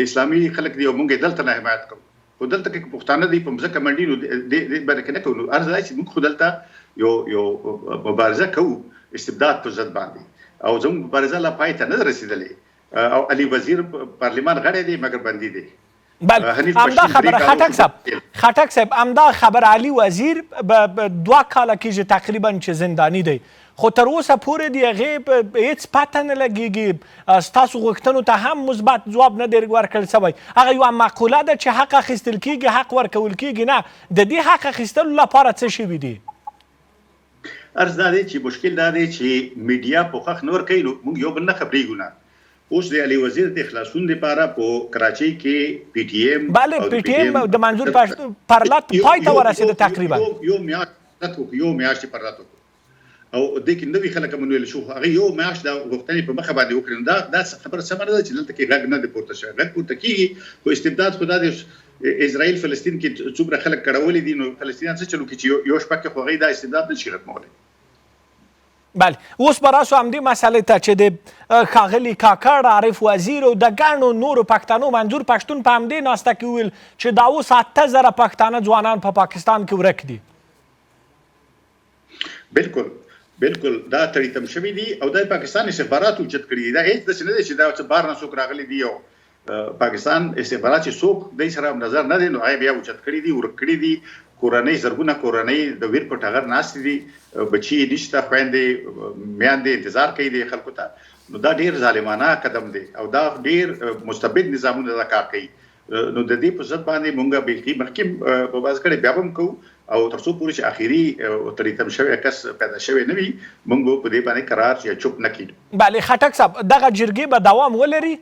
اسلامي خلک دي او موږ دلته نه حمایت کوو. خو دلته کې پښتانه دي په مځکه منډي نو دې باندې نه کوو. نو عرض دی چې موږ خو دلته یو مبارزه کوو استبداد په ضد باندې او زموږ مبارزه لا پای ته نه رسېدلې او علي وزیر پارلیمان غړی دی مګر بندي دی. بله همدا خبره خټک صاحب همدا خبر علي وزیر 2 کاله کېږي تقریبا چې زنداني دی خو تر اوسه پورې د هغې هېڅ پته نه لګېږي. ستاسو غوښتنو ته هم مثبت ځواب نه دی ورکړل شوی. هغه یوه مقوله ده چې حق اخیستل کېږي حق ورکول کېږي نه. د دې حق اخیستلو لپاره څه شوي دي؟ عرض دا دی چې مشکل دا دی چې میډیا پوښښ نه ورکوي نو موږ یو بل نه خبرېږو نه. اوس د علي وزیر د خلاصون لپاره په کراچۍ کې پی ټي ایم بله پی ټي ایم د منظور پرلط پای ته ورسېده تقریبا یو میاشت پرلط او د کې نوي خلک هم ونیول شو. هغه یو میاشت د غوښتنې په مخه باندې وکړي. دا خبره سمه نه ده چې دلته کې غږ نه دی پورته شوی. غږ پورته کېږي خو استبداد خو دا د اسرائیل فلسطین کې څومره خلک کړولي دي نو فلسطینیان څه چلو کوي چې یو شپه کې خو هغوی دا استبداد نه شي ختمولی. بله اوس به راسو همدې مسئلې ته چې د ښاغلي کاکړ عارف وزیر او د ګڼو نورو پښتنو منظور پښتون په همدې ناسته کې وویل چې دا اوس 8000 پښتانه ځوانان په پاکستان کې ورک دي. بالکل دا تړیتم شوي دي او د پاکستان استخباراتو اوچت کړي دي. دا هېڅ داسې نه دی چې دا څه بهر نه څوک راغلي دي او پاکستان استخبارات چې څوک دی سره نظر نه دی نو هغه بیا اوچت کړي دي ورک کړي دي. کورنۍ زرګونه کورنۍ د ویر په ټغر ناستې دي بچي نشته خویندې میندې انتظار کوي د خلکو ته. نو دا ډېر ظالمانه قدم دی او دا ډېر مستبد نظامونه دا کار کوي. نو د دې په ضد باندې مونږ بیخي مخکې مبارزه کړې بیا به هم کوو او تر څو پورې چې اخري تړیتم شوی کس پیدا شوی نه وي مونږ په دې باندې قرار یا چوپ نه کړو. بله خټک صاحب دغه جرګې به دوام ولري؟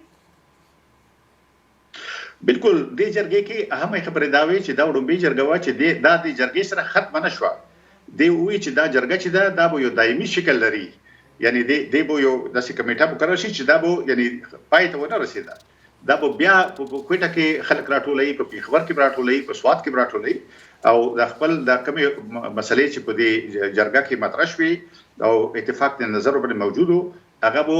بالکل دې جرګې کې اهمه خبره دا وي چې دا وړومبۍ جرګه وه چې دا د جرګې سره ختمه نه شوه. دی ووایي چې دا جرګه چې دا به یو دایمي شکل لري یعنی دی به یو داسې کمیټه مقرر شي چې دا به یعنی پای ته ونه رسېده. دا به بیا په کوټه کې خلک راټولوي په پېښور کې به راټولوي په سوات کې به راټولوي او د خپل د کومې مسلې چې په دې جرګه کې مطرح شوي او اتفاق د نظر باندې موجود و هغه به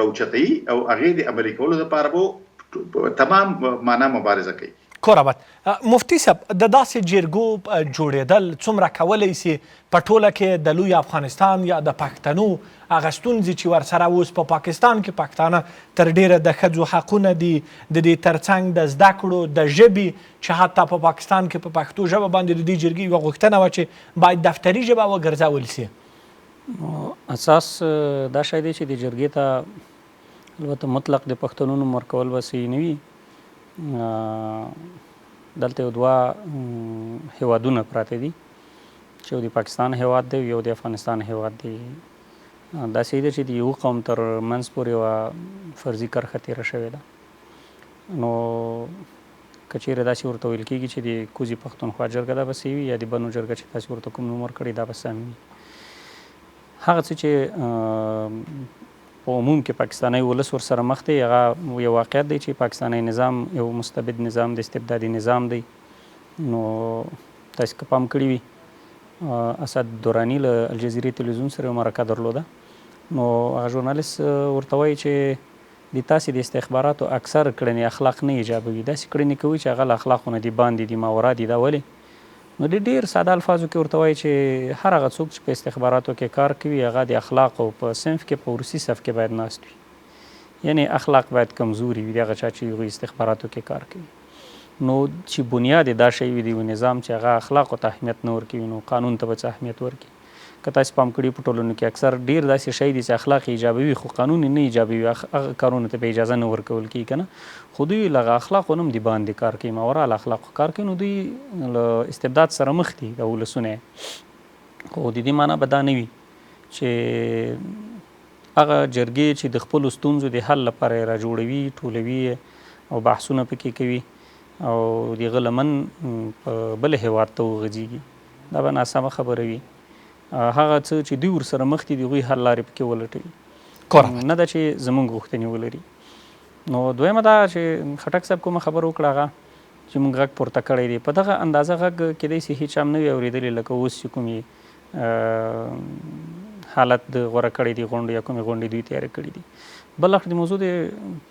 راوچتوي او هغې د عملي کولو لپاره به تمام معنا مبارزه کوي. کوربت مفتي صاحب د داسې جرګو جوړېدل څومره کولی سي په ټوله کې د لوی افغانستان یا د پښتنو هغه ستونزې چې ورسره اوس په پاکستان کې پښتانه تر ډیره د ښځو حقونه دي د دې ترڅنګ د زده کړو د ژبې چې حتی په پاکستان کې په پښتو ژبه باندې د دې جرګې یوه غوښتنه وه چې باید دفتري ژبه وګرځول سي. اساس دا شی دی چې د جرګې ته البته مطلق د پښتنو نوم ورکول به صحیح نه وي. دلته یو دوه هیوادونه پراته دي چې یو د پاکستان هیواد دی یو د افغانستان هیواد دی. دا صحیح ده چې د یو قوم تر منځ پورې یوه فرضي کرښه تېره شوې ده. نو که چیرې داسې ورته ویل کېږي چې د کوزي پښتونخوا جرګه دا به صحیح وي یا د بنو جرګه چې تاسې ورته کوم نوم ورکړی دا به سم وي. هغه څه چې په عموم کې پاکستانی ولس ورسره مخ دی هغه یو واقعیت دی چې پاکستانی نظام یو مستبد نظام دی، استبدادي نظام دی. نو تاسې که پام کړي وي اسد دوراني له الجزیرې تلویزیون سره یو مرکه درلوده. نو هغه ژورنالیست ورته وایي چې د تاسې د استخباراتو اکثر کړنې اخلاق نه ایجابوي، داسې کړنې کوي چې هغه له اخلاقو نه دي باندې دي، ماورا دي. دا ولې؟ نو د ډېر ساده الفاظو کې ورته وایي چې هر هغه څوک چې په استخباراتو کې کار کوي هغه د اخلاقو په صنف کې په وروستي صف کې باید ناست وي. یعنې اخلاق باید کمزوري وي د هغه چا چې هغوی استخباراتو کې کار کوي. نو چې بنیاد یې دا شی وي د یو نظام چې هغه اخلاقو ته اهمیت نه ورکوي نو قانون ته به څه اهمیت ورکړي. که تاسې پام کړي په ټولنو کې اکثر ډېر داسې شی دي چې اخلاق یې ایجابوي خو قانون یې نه ایجابوي، هغه کارونو ته به اجازه نه ورکول کېږي که نه. خو دوی له هغه اخلاقو نه هم د باندې کار کوي، ماورا له اخلاقو کار کوي. نو دوی له استبداد سره مخ دي د ولسونه. خو د دې معنا به دا نه وي چې هغه جرګې چې د خپلو ستونزو د حل لپاره یې راجوړوي، ټولوي او بحثونه پکې کوي او د هغه لمن په بل هېواد ته وغځېږي، دا به ناسمه خبره وي. هغه څه چې دوی ورسره مخ دي د هغوی حل لارې پکې ولټوي، نه ده چې زموږ غوښتنې ولري. نو دویمه دا چې خټک صاحب کومه خبره وکړه هغه چې موږ غږ پورته کړی دی، په دغه اندازه غږ کیدای شي هېچ هم نه وي اورېدلی لکه اوس چې کومې حالت د غوره کړی دی غونډې یا کومې غونډې دوی تیارې کړي دي. بل اخر د موضوع د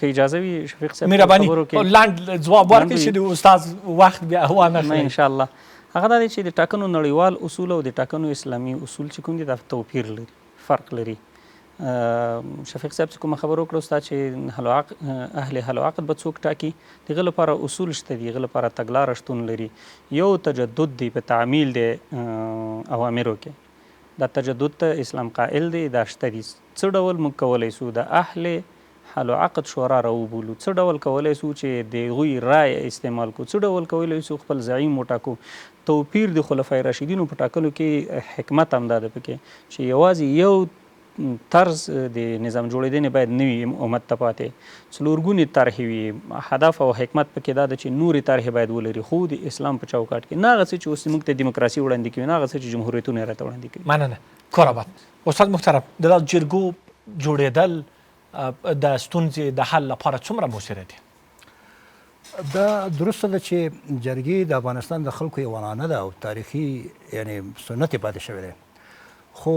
که اجازه وي شفیق صاحب مهرباني لاند ځواب ورکړي چې د استاد وخت بیا وانه نه انشاءالله. هغه دا دی چې د ټاکنو نړیوال اصول او د ټاکنو اسلامي اصول چې کوم دي دا توپیر لري، فرق لري. شفیق صاحب چې کومه خبره وکړه استاد چې اهل حل و عقد به څوک ټاکي، د هغه لپاره اصول شته دي، هغه لپاره تګلاره شتون لري. یو تجدد دی په تعمیل د اوامرو کې، دا تجدد ته اسلام قائل دی، دا شته دي. څه ډول موږ کولی سو د اهل حل و عقد شورا راوبولو، څه ډول کولی سو چې د هغوی رای استعمال کړو، څه ډول کولی سو خپل زعیم وټاکو. توپیر د خلفای راشدینو په ټاکلو کې حکمت همدا ده پکې چې یوازې یو طرز د نظام جوړېدنې باید نه وي امت ته پاتې، څلورګونې طرحې وي. هدف او حکمت پکې دا ده چې نورې طرحې باید ولري خو د اسلام په چوکاټ کې، نه هغه څه چې اوس موږ ته دیموکراسي وړاندې کوي، نه هغه څه چې جمهوریتونه یې راته وړاندې کوي. مننه. کورابات استاد محترم، د جرګو جوړېدل د ستونزې د حل لپاره څومره مؤثره دي؟ دا درسته ده چې جرګې د افغانستان د خلکو یو عنعنه ده او تاریخي یعنی سنت یې پاتې شوی دی. خو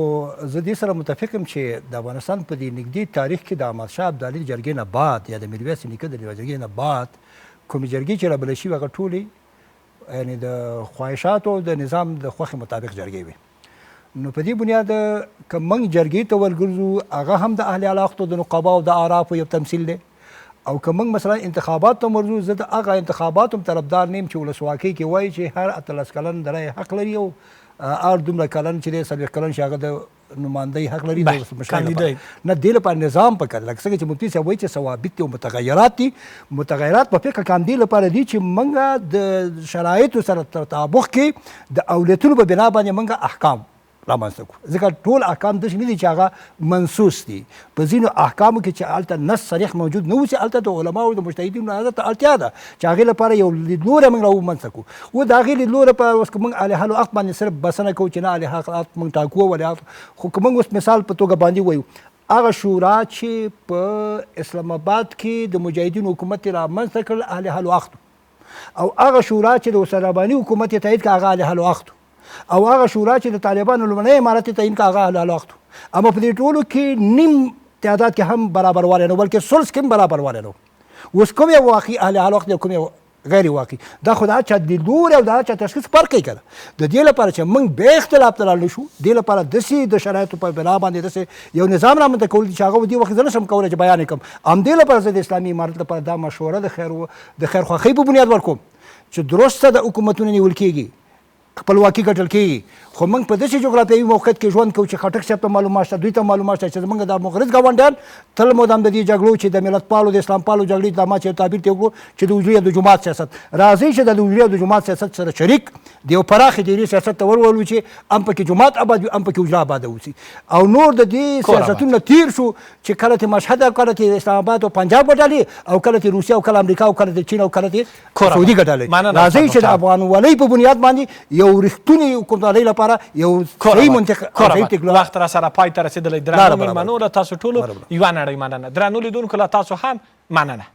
زه دې سره متفق یم چې د افغانستان په دې نږدې تاریخ کې د احمدشاه ابدالي د جرګې نه بعد یا د میرویس نیکه د جرګې نه بعد کومې جرګې چې رابلل شوي هغه ټولې یعنی د خواهشاتو او د نظام د خوښې مطابق جرګې وي. نو په دې بنیاد که موږ جرګې ته ورګرځو هغه هم د اهل علاقتو د نقباو د آرافو یو تمثیل دی، او که موږ مثلا انتخابات ته ورځو زه د هغه انتخاباتو هم طرفدار نه یم چې ولسواکۍ کې وایي چې هر 18 کلن د رایې حق لري او هر دومره کلن چې دی 40 کلن چې هغه د نمایندګۍ حق لري د مشرانو لپاره. نه دې لپاره نظام پکار لکه څنګه چې مفتي صاحب وایي چې ثوابت دي او متغیرات دي. متغیرات په فقه کې هم دې لپاره دي چې موږ د شرایطو سره تطابق کې د اولویتونو په بنا باندې موږ احکام رامنځته کړو. ځکه ټول احکام داسې نه دي چې هغه منسوس دي. په ځینو احکامو کې چې هلته نص صریح موجود نه و چې هلته د علماو او د مجتهدینو نظر ته اړتیا ده چې هغې لپاره یو لیدلوری موږ رامنځته کړو. و د هغې لیدلوري لپاره اوس که موږ اهل حل و عقد باندې صرف بسنه کوو چې نه اهل حل و عقد موږ ټاکو ولې خو که موږ اوس مثال په توګه باندې وایو هغه شورا چې په اسلام آباد کې د مجاهدینو حکومت یې رامنځته کړل اهل حل و عقد، او هغه شورا چې د حسین رباني حکومت یې تایید کړه هغه اهل حل و عقد، او هغه شورا چې د طالبانو لومړنی امارت یې تعیین کړه هغه اهل حل و عقد. اما په دې ټولو کې نیم تعداد کې هم برابروالی نه و بلکې ثلث کې هم برابروالی نه و. اوس کوم یو واقعي اهل حل و عقد دی او کوم یو غیر واقعي، دا خو د هر چا لیدلوری او د هر چا تشخیص فرق کوي که نه. د دې لپاره چې موږ بیا اختلاف ته لاړ نشو، دې لپاره داسې د شرایطو په بنا باندې داسې یو نظام رامنځته کول دي چې هغه دې وخت زه نشم کولی چې بیان یې کړم. همدې لپاره زه د اسلامي امارت لپاره دا مشوره د خیر خواهۍ په بنیاد ورکوم چې درسته د حکومتونو نیول کېږي خپلواکي ګټل کېږي. خو موږ په داسې جغرافیایي موقعیت کې ژوند کوو چې خټک صاحب ته معلومات شته، دوی ته معلومات شته چې زموږ د مغرض ګاونډیان تل مدام د دې جګړو چې د ملت پالو د اسلام پالو جګړې د ما چې تعبیر ته وکړو چې د حجرې د جماعت سیاست راځي چې د حجرې د جماعت سیاست سره شریک د یو پراخې دایرې سیاست ته ورولو چې هم پکې جماعت آباد وي هم پکې حجره آباده اوسي. او نور د دې سیاستونه تیر شو چې کله ته مشهد او کله ته اسلام آباد او پنجاب ګټلې او کله ته روسیه او کله امریکا او کله ته چین او کله ته سعودي ګټلې. راځي چې د افغانولۍ په بنیاد باندې یو رښتونی حکومتدارۍ لپاره یو صحیح منطق وخت را سره پای ته رسېدلی. درنو مېلمنو له تاسو ټولو یوه نړۍ مننه. درنو لیدونکو له تاسو هم مننه.